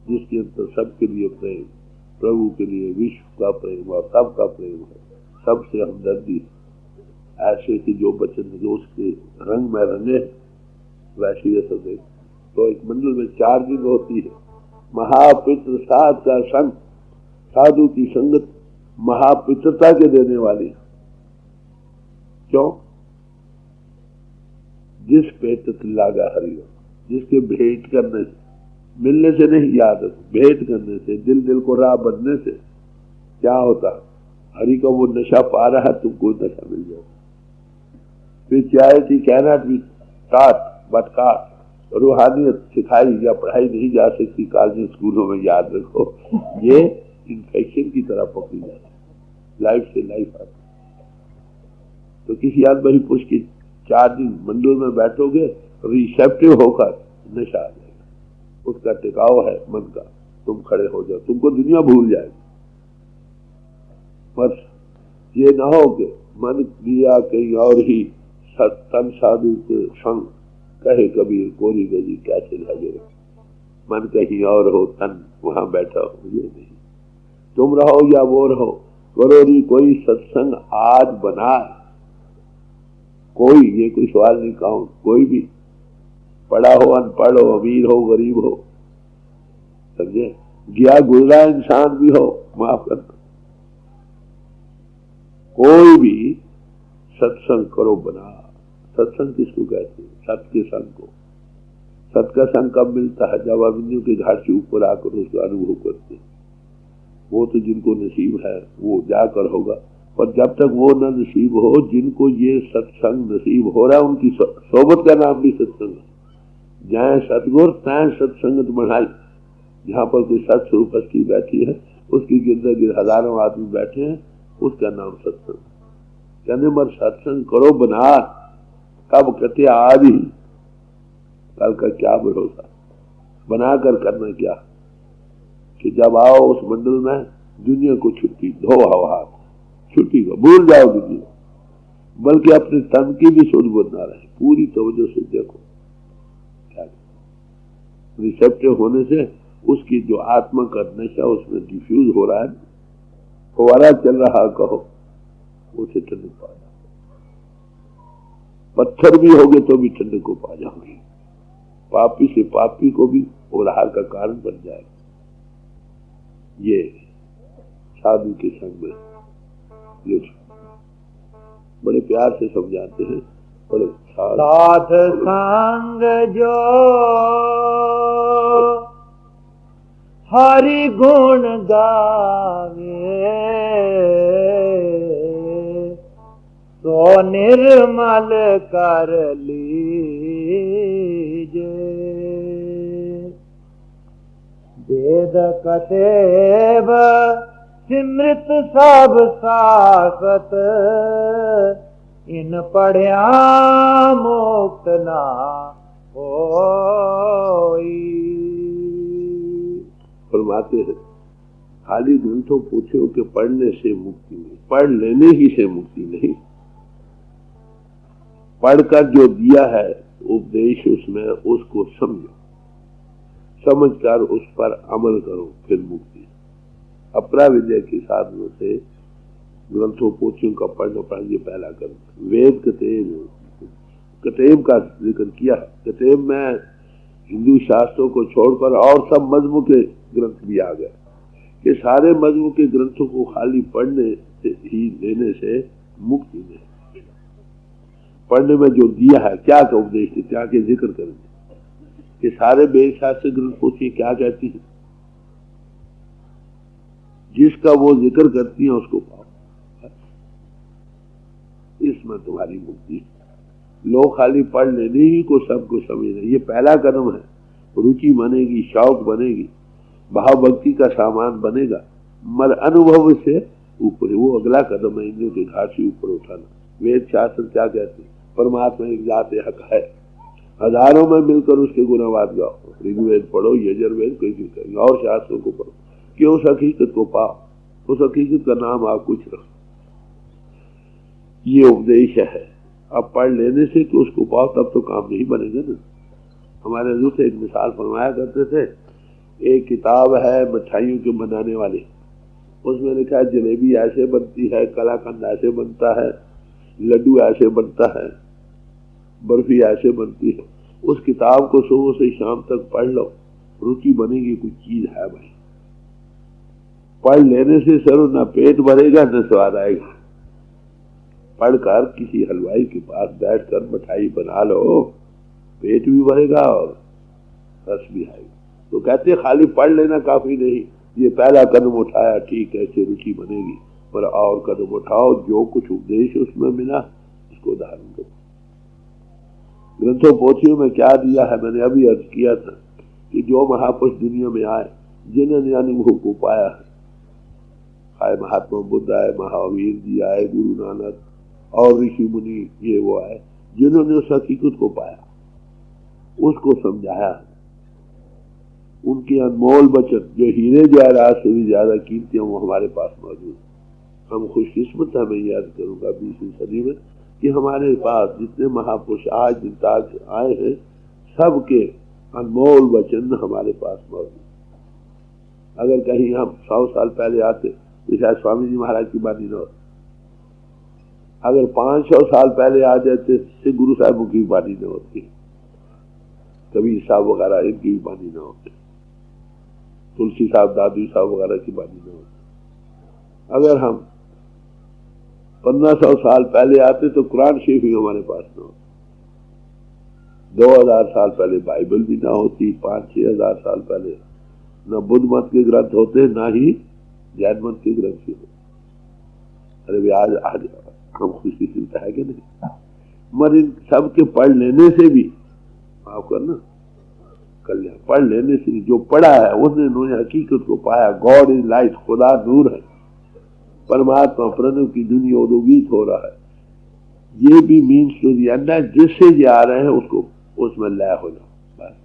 जिसके अंदर सबके लिए प्रेम, प्रभु के लिए विश्व का प्रेम और सबका प्रेम है, सबसे हमदर्दी, ऐसे कि जो वचन जो उसके रंग में रंगे वैसे ये सब देख। तो एक मंडल में चार्जिंग होती है। महापित्र साध का संग, साधु की संगत महापित्रता के देने वाली। क्यों? जिस पेट लागा हरिओ, जिसके भेंट करने से, मिलने से नहीं, याद है, भेंट करने से, दिल दिल को राह बनने से क्या होता? हरि का वो नशा पा रहा है, तुमको नशा मिल जाएगा। Spirituality cannot be taught but caught. रूहानियत सिखाई या पढ़ाई नहीं जा सकती कॉलेज स्कूलों में, याद रखो। ये इन्फेक्शन की तरह पकड़ी जाती है, लाइफ से लाइफ आती। तो किसी आदमी पुरुष की चार्जिंग मंडल में बैठोगे, रिसेप्टिव होकर नशा आ जाएगा। उसका टिकाव है मन का, तुम खड़े हो जाओ, तुमको दुनिया भूल जाएगी। बस ये ना हो कि मन दिया कहीं और ही सत्संग साधु के संग, कहे कबीर कोरी गजी कैसे लगे, मन कहीं और हो तन वहां बैठा हो। ये नहीं, तुम रहो या वो रहो, करो री कोई सत्संग आज बनाए। कोई, ये कोई सवाल नहीं कहूं, कोई भी पढ़ा हो अनपढ़ हो, अमीर हो गरीब हो, समझे, गया गुजरा इंसान भी हो, माफ करना, कोई भी सत्संग करो बना। सत्संग किसको कहते हैं? सत के संग को। सत का संग कब मिलता है? जब अभिमन्यु के घाट से ऊपर आकर उसका अनुभव करते हैं। वो तो जिनको नसीब है वो जाकर होगा, पर जब तक वो न नसीब हो, जिनको ये सत्संग नसीब हो रहा है, उनकी सोबत का नाम भी सत्संग है। जहाँ सतगुर तय सत्संगत बढ़ाई, जहाँ पर कोई सत्स्वरूप हस्ती बैठी है, उसकी गिरद गिर हजारों आदमी बैठे हैं, उसका नाम सत्संग। कहने मर सत्संग करो बना, कब कहते आज ही, कल का क्या भरोसा। बनाकर करना क्या कि जब आओ उस मंडल में दुनिया को छुट्टी दो, हवा छुट्टी को भूल जाओ दुनिया, बल्कि अपने तन की भी सुध बना रहे, पूरी तवज्जो से देखो। रिसेप्टिव होने से उसकी जो आत्मा का नशा उसमें डिफ्यूज हो रहा है, फवारा चल रहा कहो, उसे ठंडक पा जाओ। पत्थर भी होगे तो भी ठंडक को पा जाओगे। पापी से पापी को भी उल्हार का कारण बन जाएगा। ये साधु के संग में ये बड़े प्यार से समझाते हैं। बड़े साध संग जो हरि गुण गावे, तो निर्मल कर लीजे। वेद कतेव सिमृत सब साखत, इन पढ़िया मुक्त ना होई। फरमाते हैं खाली ग्रंथों पूछो कि पढ़ने से मुक्ति नहीं, पढ़ लेने ही से मुक्ति नहीं। पढ़कर जो दिया है उपदेश उसमें, उसको समझो, समझकर उस पर अमल करो, फिर मुक्ति। अपरा विद्या के साधनों से ग्रंथों पोथियों का पढ़ना पढ़िए पहला कर्म। वेद कतेब, कतेब का जिक्र किया है। कतेब में हिंदू शास्त्रों को छोड़कर और सब मजमू के ग्रंथ भी आ गए कि सारे मजहबों के ग्रंथों को खाली पढ़ने से ही लेने से मुक्ति नहीं। पढ़ने में जो दिया है, क्या का उपदेश है, क्या के जिक्र करेंगे कि सारे वेद शास्त्र ग्रंथ पोथी क्या कहती है, जिसका वो जिक्र करती है उसको पाओ, इसमें तुम्हारी मुक्ति है। लोग खाली पढ़ लेने ही को सबको समझना, ये पहला कदम है। रुचि बनेगी, शौक बनेगी, भाव भक्ति का सामान बनेगा, मर अनुभव से ऊपर, वो अगला कदम है इंद्रियों के घाट से ऊपर उठाना। वेद शास्त्र क्या कहते हैं, परमात्मा एक जात हक है, हजारों में मिलकर उसके गुणवाद गाओ, ऋग्वेद पढ़ो, यजुर्वेद कोई भी करेंगे और शास्त्रों को पढ़ो कि उस हकीकत को पाओ, उस हकीकत का नाम आप कुछ रखो। ये उपदेश है। अब पढ़ लेने से कि उसको पाओ तब तो काम नहीं बनेगा ना। हमारे हजूर से एक मिसाल फरमाया करते थे, एक किताब है मिठाइयों के बनाने वाली, उसमें लिखा है जलेबी ऐसे बनती है, कलाकंद ऐसे बनता है, लड्डू ऐसे बनता है, बर्फी ऐसे बनती है। उस किताब को सुबह से शाम तक पढ़ लो, रुचि बनेगी, कुछ चीज है भाई। पढ़ लेने से सर न पेट भरेगा न स्वाद आएगा। पढ़कर किसी हलवाई के पास बैठकर मिठाई बना लो, पेट भी भरेगा और रस भी आएगा। तो कहते खाली पढ़ लेना काफी नहीं, ये पहला कदम उठाया, ठीक है, ऐसे रुचि बनेगी, पर और कदम उठाओ, जो कुछ उपदेश उसमें मिला उसको धारण करो। ग्रंथों पोथियों में क्या दिया है, मैंने अभी अर्ज किया था कि जो महापुरुष दुनिया में आए, जिन्होंने अनुभव को पाया है, आए महात्मा बुद्ध आए, महावीर जी आए, गुरु नानक और ऋषि मुनि, ये वो आए जिन्होंने उस हकीकत को पाया, उसको समझाया। उनके अनमोल वचन जो हीरे जवाहरात से भी ज्यादा कीमती हैं, वो हमारे पास मौजूद। हम खुशकिस्मत हैं, मैं याद करूंगा 20वीं सदी में कि हमारे पास जितने महापुरुष आज दिन तक आए हैं, सबके अनमोल वचन हमारे पास मौजूद। अगर कहीं हम 100 साल पहले आते तो शायद स्वामी जी महाराज की बानी न होती। अगर 500 साल पहले आ जाते तो गुरु साहब की बानी न होती, कबीर साहब वगैरह इनकी भी बानी न होती, तुलसी साहब, दादू साहब वगैरह की बानी न होती। अगर हम 1500 साल पहले आते तो कुरान शरीफ ही हमारे पास न होता। 2000 साल पहले बाइबल भी ना होती, 5-6 हजार साल पहले न बुद्ध मत के ग्रंथ होते, ना ही जैन मत के ग्रंथ भी होते। अरे भी आज हम खुशी चिंता है कि नहीं, मगर इन सब के पढ़ लेने से भी माफ करना कल्याण, पढ़ लेने से जो पढ़ा है उसने हकीकत को पाया। गॉड इज लाइट, खुदा नूर है, परमात्मा प्रणव की दुनिया उद्योगित हो रहा है। ये भी मीन्स टू दी एंड, जिससे ये आ रहे हैं उसको उसमें लय हो जाओ। बस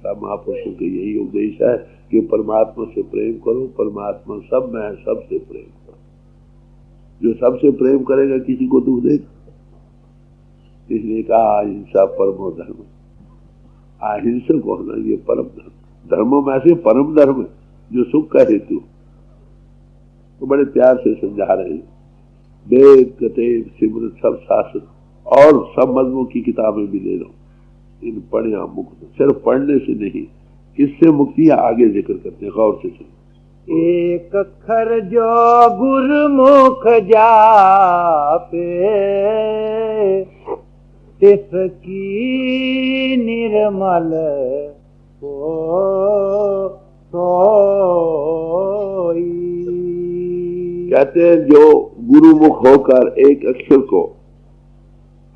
सब महापुरुषों के यही उपदेश है कि परमात्मा से प्रेम करो, परमात्मा सब में है, सबसे प्रेम करो। जो सबसे प्रेम करेगा किसी को दुख देगा, इसलिए कहा अहिंसा परमो धर्म। अहिंसक होना ये परम धर्म, धर्मों में से परम धर्म है जो सुख का हेतु। तो बड़े प्यार से समझा रहे हैं। वेद, कतेब, सिमरत, सब शास्त्र और सब मजमों की किताबें भी ले लो, इन पढ़े आप मुक्त। सिर्फ पढ़ने से नहीं, किससे मुक्ति आगे जिक्र करते हैं, गौर से सुनो। एक अक्षर जो गुरमुख जापे, तिसकी निर्मल हो सोई। कहते हैं जो गुरुमुख होकर एक अक्षर को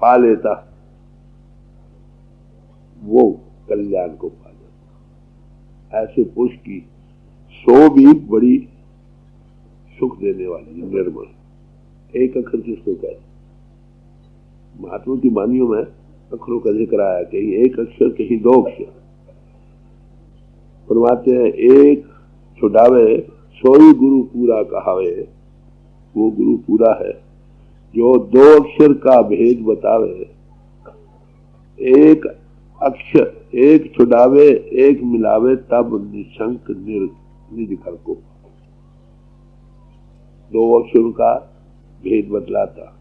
पा लेता वो कल्याण को पा जाता। ऐसे पुरुष की सो भी बड़ी सुख देने वाली निर्मल। एक अक्षर किसको कहते, महात्मा की वाणियों में अक्षरों का जिक्र आया, कहीं एक अक्षर कहीं 2 अक्षर। फरमाते हैं एक छुड़ावे सोई गुरु पूरा कहावे, वो गुरु पूरा है जो 2 अक्षर का भेद बतावे। एक अक्षर एक छुड़ावे एक मिलावे, तब निशंक निज घर को। 2 अक्षर का भेद बतलाता।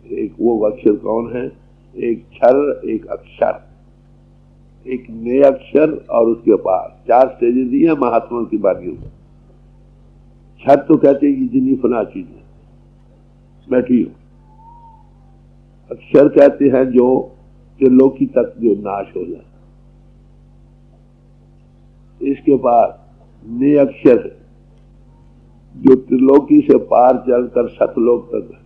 एक वो अक्षर कौन है, एक क्षर, एक अक्षर, एक नए अक्षर और उसके पास 4 स्टेजेस दिए महात्मा की वाणियों में। छत तो कहते हैं कि जितनी फना चीज है बैठी हो। अक्षर कहते हैं जो त्रिलोकी तक जो नाश हो जाए। इसके बाद ने अक्षर है जो त्रिलोकी से पार चलकर सतलोक तक है,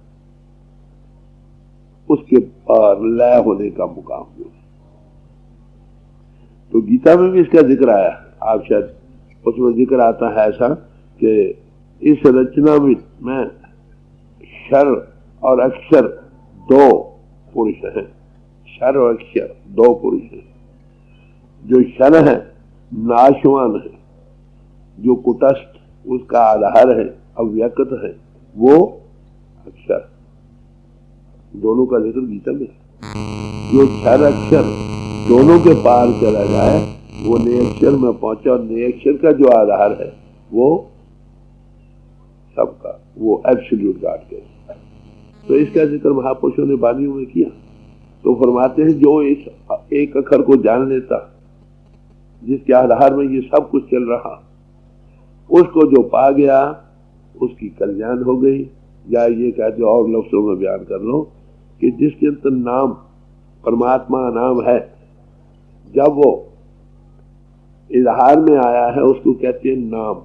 उसके पार लय होने का मुकाम जो है। तो गीता में भी इसका जिक्र आया, आप शायद उसमें जिक्र आता है ऐसा कि इस रचना में क्षर और अक्षर दो पुरुष हैं। क्षर और अक्षर दो पुरुष हैं। जो क्षर है नाशवान है, जो कुटस्थ उसका आधार है, अव्यक्त है, वो अक्षर। दोनों का जिक्र गीता में। जो क्षर अक्षर दोनों के पार चला जाए वो नियक्षर में पहुंचा, और नियक्षर का जो आधार है वो सबका, वो एब्सोल्यूट गॉड के। तो इसका जिक्र महापुरुषों ने वाणियों में किया। तो फरमाते हैं जो इस एक अक्षर को जान लेता, जिसके आधार में ये सब कुछ चल रहा, उसको जो पा गया उसकी कल्याण हो गई। या ये कहते और लफ्जों में बयान कर लो कि जिसके अंदर नाम परमात्मा नाम है, जब वो इजहार में आया है उसको कहते हैं नाम।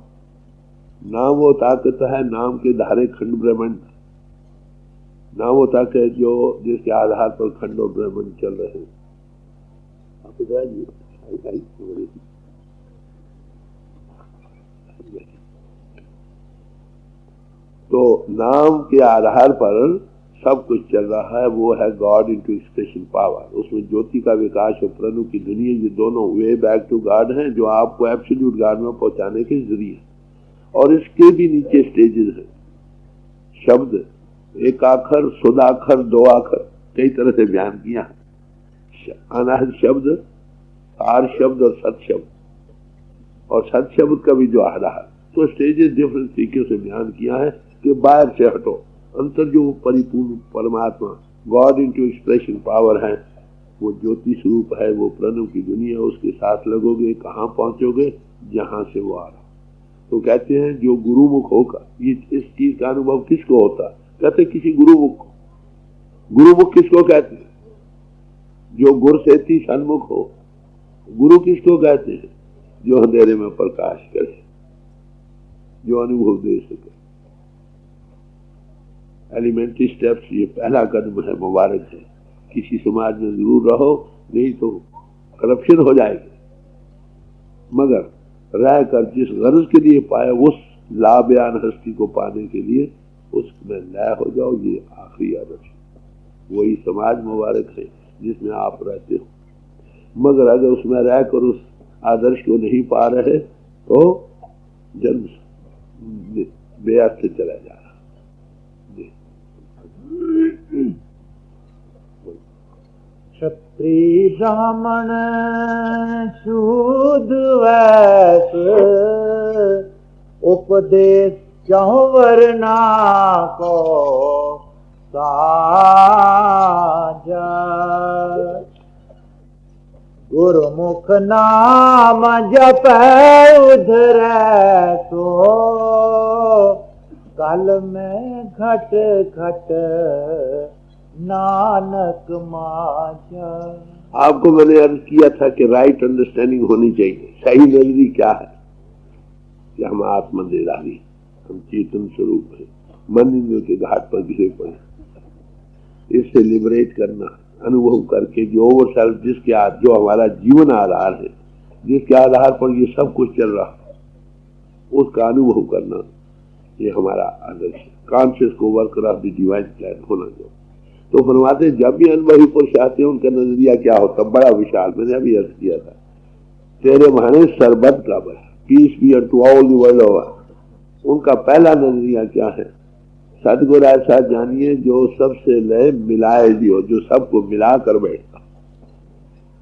नाम वो ताकत है, नाम के धारे खंड ब्रह्मांड। नाम वो ताकत है जो जिसके आधार पर खंड और ब्रह्मांड चल रहे हैं। तो नाम के आधार पर सब कुछ चल रहा है, वो है गॉड इनटू एक्सप्रेशन पावर। उसमें ज्योति का विकास और प्रणु की दुनिया, ये दोनों वे बैक टू गॉड हैं जो आपको एब्सोल्यूट गॉड में पहुंचाने के जरिए। और इसके भी नीचे स्टेजेस हैं। शब्द, एक आखर, सुदाखर, दो आखर, कई तरह से बयान किया है। अनाहत शब्द, सार शब्द और सत शब्द, और सत शब्द का भी जो आधार, तो स्टेजेस डिफरेंट तरीके से बयान किया है कि बाहर से हटो, अंतर जो परिपूर्ण परमात्मा गॉड इनटू एक्सप्रेशन पावर है, वो ज्योति स्वरूप है, वो प्रणव की दुनिया, उसके साथ लगोगे कहाँ पहुंचोगे, जहां से वो आ रहा। तो कहते हैं जो गुरुमुख होगा, ये इस चीज का अनुभव किसको होता, कहते किसी गुरुमुख को। गुरुमुख किसको कहते हैं? जो गुर सेती सन्मुख हो। गुरु किसको कहते हैं? जो अंधेरे में प्रकाश करे, जो अनुभव दे सके। एलिमेंट्री स्टेप्स, ये पहला कदम है, मुबारक है। किसी समाज में जरूर रहो, नहीं तो करप्शन हो जाएगी। मगर रह कर जिस गर्ज के लिए पाए, उस लाभयान हस्ती को पाने के लिए उसमें लय हो जाओ, ये आखिरी आदर्श। वही समाज मुबारक है जिसमें आप रहते हो। मगर अगर उसमें रहकर उस आदर्श को नहीं पा रहे तो जन्म बेअर्थ से चला जा रहा। क्षत्रिय ब्राह्मण शूद्र वैश्य उपदेश चाहो वर्णा को साजा। गुरुमुख नाम जपै उधर तो कल में घट घट नानक माजा। आपको मैंने अर्ज किया था कि राइट अंडरस्टैंडिंग होनी चाहिए। सही नजरी क्या है कि हम आत्मदेदारी, हम चेतन स्वरूप है, मन इंद्रियों के घाट पर गिरे पड़े। इससे लिबरेट करना, अनुभव करके जो ओवर सेल्फ, जिसके जो हमारा जीवन आधार है, जिसके आधार पर ये सब कुछ चल रहा है, उसका अनुभव करना, ये हमारा आदर्श है। कॉन्शियस को worker of the divine plan होना जो। तो फरमाते जब भी अनुभवी पुरुष आते हैं उनका नजरिया क्या होता, बड़ा विशाल। मैंने अभी अर्ज किया था, तेरे माने सरबत का बस, peace be to all the world over. उनका पहला नजरिया क्या है? सदगुरु ऐसा जानिए जो सबसे लय मिलाए दियो, जो सबको मिला कर बैठता।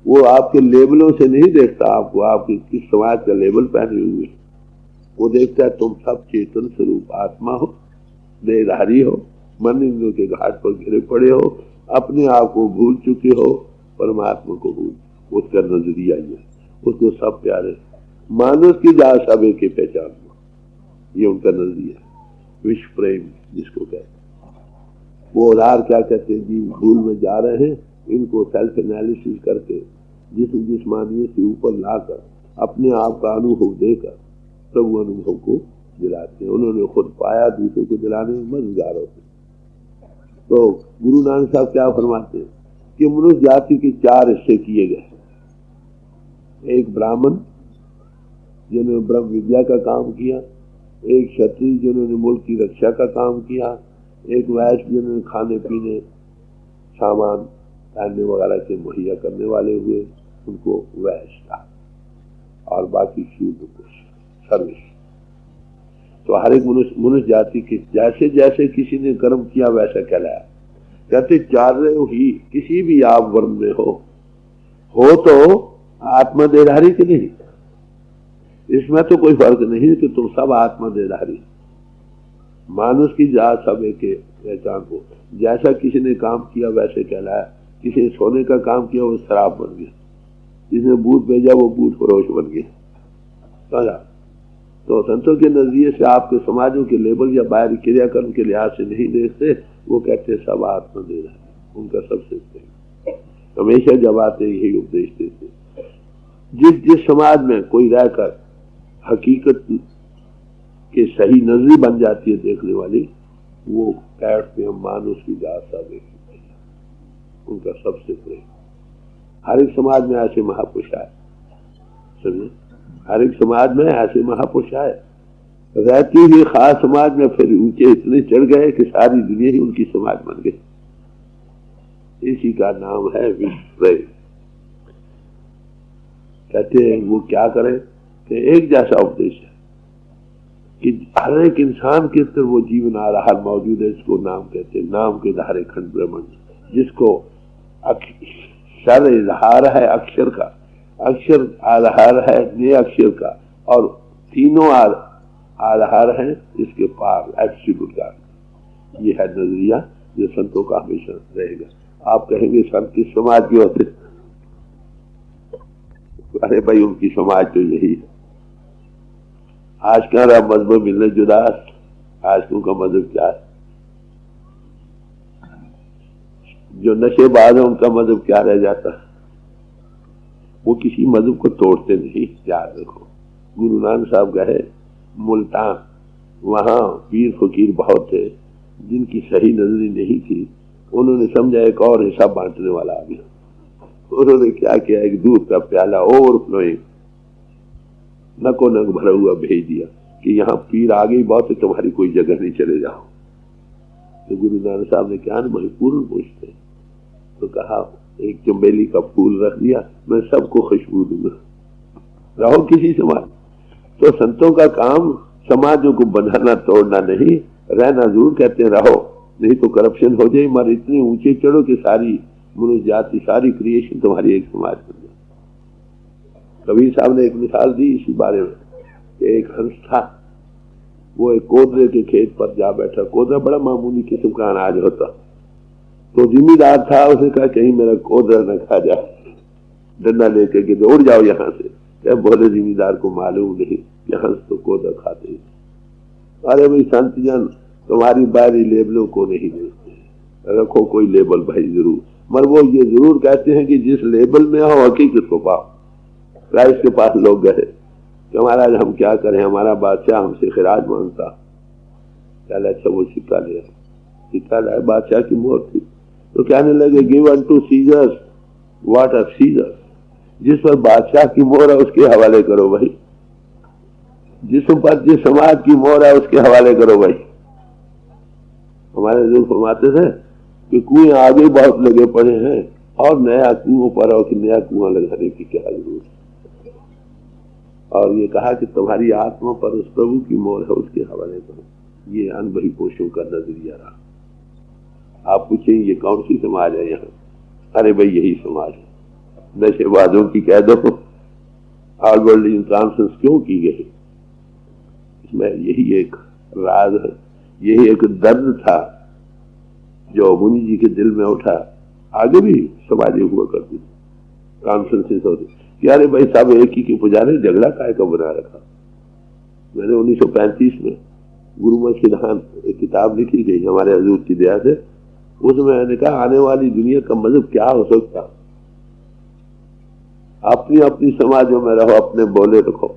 वो आपके लेबलों से नहीं देखता आपको, आपके किस समाज का लेबल पहने हुए। वो देखता है तुम सब चेतन स्वरूप आत्मा हो, देहधारी हो, मन इंद्रियों के घाट पर घिरे पड़े हो, अपने आप को भूल चुके हो, परमात्मा को भूल। उसका नजरिया ये, उसको सब प्यारे। मानुष की जा सब एक पहचान, ये उनका नजरिया, विश्व प्रेम जिसको कहते हैं। वो उधार क्या कहते हैं जी, भूल में जा रहे हैं, इनको सेल्फ एनालिसिस करके जिस्मानियत से ऊपर लाकर अपने आप का अनुभव देकर प्रभु अनुभव को दिलाते हैं। उन्होंने खुद पाया, दूसरों को दिलाने में मददगार होते। तो गुरु नानक साहब क्या फरमाते हैं कि मनुष्य जाति के 4 हिस्से किए गए। एक ब्राह्मण जिन्होंने ब्रह्म विद्या का काम किया, एक क्षत्रिय जिन्होंने मुल्क की रक्षा का काम किया, एक वैश्य जिन्होंने खाने पीने सामान पहनने वगैरह के मुहैया करने वाले हुए, उनको वैश्य था, और बाकी शूद्र को सर्विस। तो हर एक मनुष्य जाति के जैसे जैसे किसी ने कर्म किया वैसा कहलाया। कहते 4 ही किसी भी आप वर्ण में हो तो आत्मदेहधारी के नहीं, इसमें तो कोई फर्क नहीं कि तुम सब आत्मदेहधारी। मानुष की जात सब एक पहचान हो। जैसा किसी ने काम किया वैसे कहलाया। किसी ने सोने का काम किया वो शराब बन गया, जिसने बूट भेजा वो बूट फरोश बन गया। तो संतों के नजरिए से आपके समाजों के लेबल या बाहरी क्रियाकर्म के लिहाज से नहीं देखते। वो कहते सब आत्मदेहधारी, उनका सबसे हमेशा जब आते यही उपदेश देते। जिस समाज में कोई रहकर हकीकत के सही नजरी बन जाती है देखने वाली, वो कहते हैं मानुष की जात सब एक, उनका सबसे प्रेम। हर एक समाज में ऐसे महापुरुष आए, समझे, हर एक समाज में ऐसे महापुरुष आए। रहती हुई खास समाज में फिर ऊंचे इतने चढ़ गए कि सारी दुनिया ही उनकी समाज बन गई। इसी का नाम है विश्व प्रेम। कहते हैं वो क्या करे कि एक जैसा उपदेश है कि हर एक इंसान के अंदर वो जीवन आधार मौजूद है, इसको नाम कहते हैं। नाम के धारे खंड ब्रह्मंड, जिसको अक्षर इजहार है अक्षर का, अक्षर आधार है नए अक्षर का, और तीनों आधार है इसके पार एब्सोल्यूट का। ये है नजरिया जो संतों का हमेशा रहेगा। आप कहेंगे संत किस समाज के होते? अरे भाई उनकी समाज तो यही है। आज का मजहब मिलने जुदा, आज उनका मजहब क्या है? जो नशेबाज है उनका मजहब क्या रह जाता है? वो किसी मजहब को तोड़ते नहीं। याद रखो, गुरु नानक साहब गए मुल्तान, वहां पीर फकीर बहुत थे जिनकी सही नजरी नहीं थी। उन्होंने समझा एक और हिसाब बांटने वाला आ गया। उन्होंने क्या किया, एक दूध का प्याला ओवरफ्लोइंग नको नक भरा हुआ भेज दिया कि यहाँ पीर आ गई बहुत है, तुम्हारी कोई जगह नहीं, चले जाओ। तो गुरु नानक साहब ने क्या पूर्ण पूछते तो कहा एक चमेली का फूल रख दिया, मैं सबको खुशबू दूंगा, रहो किसी समाज। तो संतों का काम समाजों को बनाना तोड़ना नहीं, रहना जरूर कहते हैं रहो, नहीं तो करप्शन हो जाए। मगर इतने ऊंचे चढ़ो कि सारी मनुष्य जाति सारी क्रिएशन तुम्हारी एक समाज बन जाए। कबीर साहब ने एक मिसाल दी इसी बारे में कि एक हंस था, वो एक कोदरे के खेत पर जा बैठा। कोदरा बड़ा मामूली किस्म का अनाज होता। तो जिम्मेदार था, उसने कहा कहीं मेरा कोदरा न खा जाए, डंडा लेके कि उड़ जाओ यहाँ से। क्या बोले जिम्मेदार को मालूम नहीं कि हंस तो कोदरा खाते ही। अरे भाई संत जन तुम्हारी बारी लेबलों को नहीं देखते, रखो कोई लेबल भाई जरूर, मगर वो ये जरूर कहते हैं कि जिस लेबल में हो हकीकत को पाओ। राइस के पास लोग गए कि महाराज हम क्या करें, हमारा बादशाह हमसे खिराज मांगता। चल अच्छा वो सिक्का ले, सिक्का लाए, बादशाह की मोहर थी। तो कहने लगे give unto Caesar's what are Caesar's, जिस पर बादशाह की मोहर है उसके हवाले करो भाई, जिस पर जिस समाज की मोहर है उसके हवाले करो भाई। हमारे जो फरमाते थे कि कुएं आगे बहुत लगे पड़े हैं और नया कुओं पर और नया कुआं लगाने की क्या जरूरत है। और ये कहा कि तुम्हारी आत्मा पर उस प्रभु की मोहर है उसके हवाले करो। ये अनबही पोषों का नजरिया रहा। आप पूछें ये कौन सी समाज है यहाँ? अरे भाई यही समाज है। नशेबाजों की कह दो आउटवर्ल्ड कॉन्फ्रेंस क्यों की गई, इसमें यही एक राज है, यही एक दर्द था जो मुनि जी के दिल में उठा। आगे भी समाजें हुआ करती थी, कॉन्फ्रेंसेस होती कि अरे भाई साहब एक ही के पुजारी, झगड़ा काय का बना रखा। मैंने 1935 में गुरुमत सिद्धांत एक किताब लिखी गई हमारे हजूर की दया से। उसमें मैंने कहा आने वाली दुनिया का मजहब क्या हो सकता, अपनी अपनी समाजों में रहो, अपने बोले रखो।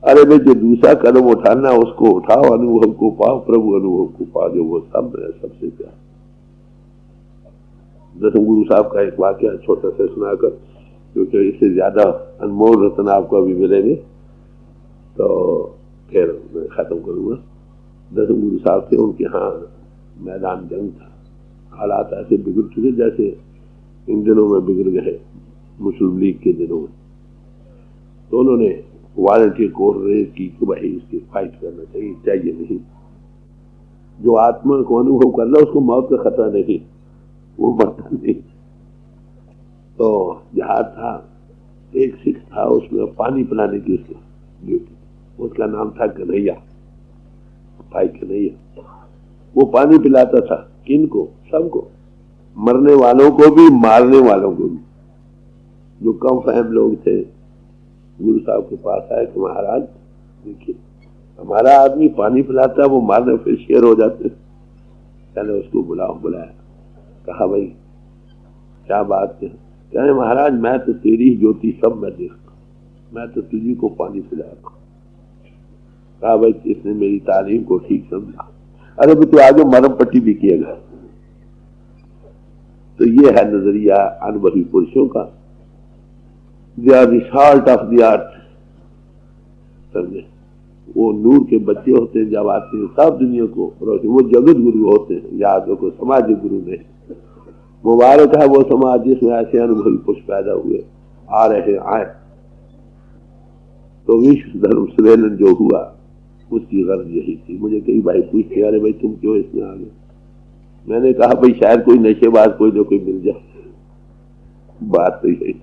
अरे भाई जो दूसरा कदम उठाना उसको उठाओ, अनुभव को पाओ, प्रभु अनुभव को पाओ, जो वो सब है सबसे प्यार। दसम गुरु साहब का एक वाक्य छोटा सा सुनाकर, क्योंकि इससे ज्यादा अनमोल रत्न आपको अभी मिलेंगे तो फिर मैं खत्म करूंगा। दसम गुरु साहब थे, उनके यहाँ मैदान जंग था, हालात ऐसे बिगड़ चुके जैसे इन दिनों में बिगड़ गए मुस्लिम लीग के दिनों में। तो उन्होंने वॉलंटियर कोर रेज की कि भाई इसकी फाइट करना चाहिए नहीं। जो आत्मा को अनुभव कर लो उसको मौत का खतरा नहीं, वो मरता नहीं। तो जहाज था, एक सिख था, उसमें पानी पिलाने की उसकी ड्यूटी, उसका नाम था कन्हैया, भाई कन्हैया। वो पानी पिलाता था, किनको? सबको, मरने वालों को भी, मारने वालों को भी। जो कम फहम लोग थे गुरु साहब के पास आए कि महाराज देखिए हमारा आदमी पानी पिलाता है, वो मारने फिर शेर हो जाते। पहले उसको बुलाया, कहा भाई क्या बात है? कहने महाराज मैं तो तेरी ज्योति सब मैं देखता, मैं तो तुझी को पानी पिलाता। कहा भाई इसने मेरी तालीम को ठीक समझा। अरे भाई तो आगे मरम पट्टी भी किएगा। तो ये है नजरिया अनुभवी पुरुषों का। They are the salt of the earth, समझे? वो नूर के बच्चे होते हैं, जब आते हैं सब दुनिया को रोशनी। वो जगत गुरु होते हैं, याद रखो, समाज गुरु नहीं। मुबारक है वो समाज जिसमें ऐसे अनुभवी पुरुष पैदा हुए, आ रहे आए। तो विश्व धर्म सम्मेलन जो हुआ उसकी गर्ज यही थी। मुझे कई भाई पूछते अरे भाई तुम क्यों इसमें आ गए? मैंने कहा भाई शायद कोई नशेबाज कोई ना कोई मिल जाए। बात तो यही,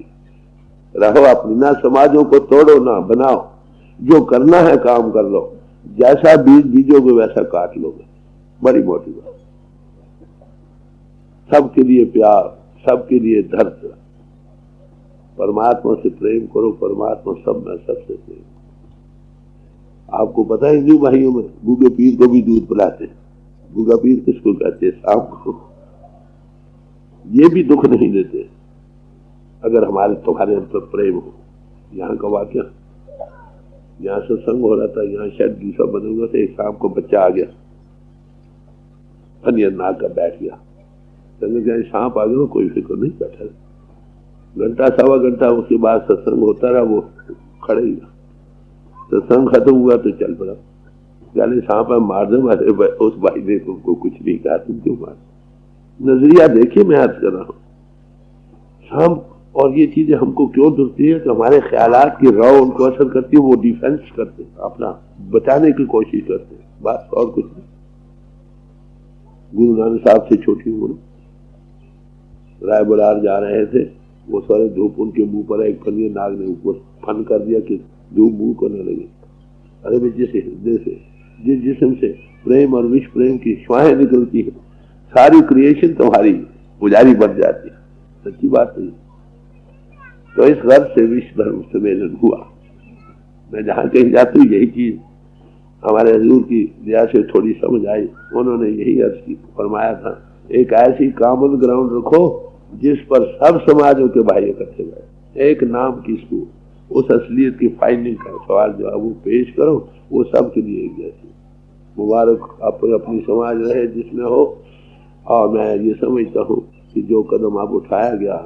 रहो अपनी, ना समाजों को तोड़ो ना बनाओ, जो करना है काम कर लो, जैसा बीज बीजोगे वैसा काट लोगे। बड़ी मोटी बात। सबके लिए प्यार, सबके लिए धैर्य, परमात्मा से प्रेम करो, परमात्मा सब में सबसे प्रेम। आपको पता है हिंदू भाइयों में गूगे पीर को भी दूध पिलाते हैं। गूगा पीर किसको कहते हैं? सांप को। ये भी दुख नहीं देते अगर हमारे तुम्हारे अंदर प्रेम हो। यहाँ का वाक्य, यहाँ सत्संग हो रहा था, यहाँ शायद दूसरा बनूंगा तो एक सांप को बच्चा आ गया, अन्य नाक का बैठ गया। सांप आ गया, कोई फिक्र नहीं, बैठा। घंटा सवा घंटा उसके बाद सत्संग होता रहा, वो खड़े ही। सत्संग खत्म हुआ तो चल पड़ा, यानी सांप है मार दो। उस भाई ने तुमको कुछ नहीं कहा, तुम क्यों मार? नजरिया देखिए, मैं अर्ज कर रहा हूं सांप। और ये चीजें हमको क्यों दुखती है कि हमारे ख्यालात की राव उनको असर करती है, वो डिफेंस करते हैं, अपना बचाने की कोशिश करते हैं, बस और कुछ नहीं। गुरु नानक साहब से छोटी उम्र राय बलार जा रहे थे, वो सारे धूप उनके मुंह पर एक फनिया नाग ने ऊपर फन कर दिया कि धूप मुंह को न लगे। अरे भाई जिस हृदय से, जिस जिस्म से प्रेम और विश्व प्रेम की श्वाहें निकलती है, सारी क्रिएशन तुम्हारी पुजारी बन जाती है। सच्ची बात नहीं। तो इस गर्व से विश्व धर्म सम्मेलन हुआ। मैं जहां कहीं जाती हूँ यही चीज हमारे हजूर की दया से थोड़ी समझ आई। उन्होंने यही अर्ज की, फरमाया था एक ऐसी कॉमन ग्राउंड रखो जिस पर सब समाजों के भाई इकट्ठे गए, एक नाम की स्कूल, उस असलियत की फाइंडिंग का सवाल जो वो पेश करो, वो सबके लिए एक जैसी। मुबारक आप अपनी समाज रहे जिसमें हो। और मैं ये समझता हूँ कि जो कदम आप उठाया गया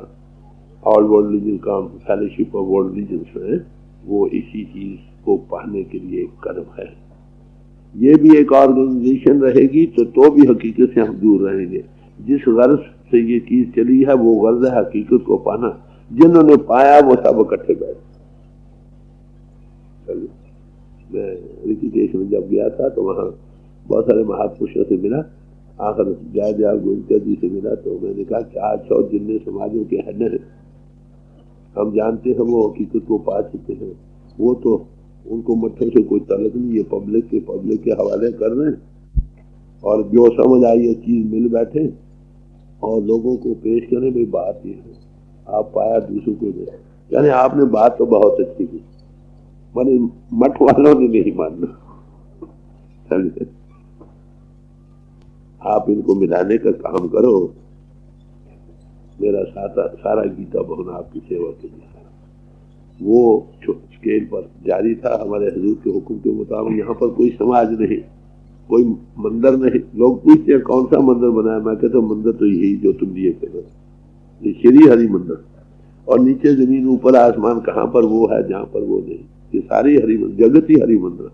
all world religion fellowship of world religions में, वो इसी चीज को पाने के लिए एक कदम है। ये भी एक ऑर्गेनाइजेशन रहेगी तो भी हकीकत से हम दूर रहेंगे। जिस गर्ज से ये चीज चली है वो गर्ज है हकीकत को पाना। जिन्होंने पाया वो सब इकट्ठे बैठे। मैं ऋषिकेश में जब गया था तो वहाँ बहुत सारे महापुरुषों से मिला, आखिर जय दयाल गोविंद जी से मिला। तो मैंने कहा कि आज 100 जितने समाजों के हेड हैं, हम जानते हैं वो हकीकत को पा चुके हैं, वो तो उनको मठों से कोई तलक नहीं, ये पब्लिक के हवाले कर रहे हैं। और जो समझ आई ये चीज मिल बैठे और लोगों को पेश करें। भाई बात ये है, आप पाया दूसरों को दे, यानी आपने बात तो बहुत अच्छी की, मठ वालों ने नहीं मानना। आप इनको मिलाने का काम करो। मेरा सारा गीता भवन आपकी सेवा के लिए है। वो स्केल पर जारी था हमारे हजूर के हुक्म के मुताबिक। यहाँ पर कोई समाज नहीं, कोई मंदिर नहीं। लोग पूछते हैं कौन सा मंदिर बनाया, मैं कहता हूँ मंदिर तो यही जो तुम लिए करो, ये श्री हरि मंदिर। और नीचे जमीन ऊपर आसमान, कहाँ पर वो है जहाँ पर वो नहीं। ये सारी हरि मंदिर, जगत ही हरि मंदिर।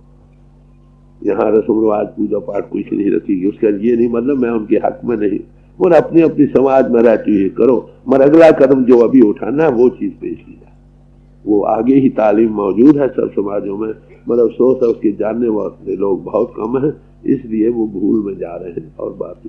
यहाँ रस्म रिवाज पूजा पाठ कुछ नहीं रखी। उसका ये नहीं मतलब मैं उनके हक में नहीं, और अपनी अपनी समाज में रहती हुई करो, मगर अगला कदम जो अभी उठाना है वो चीज पेश की जाए। वो आगे ही तालीम मौजूद है सब समाजों में, मगर अफसोस है उसके जानने वाले लोग बहुत कम हैं, इसलिए वो भूल में जा रहे हैं और बात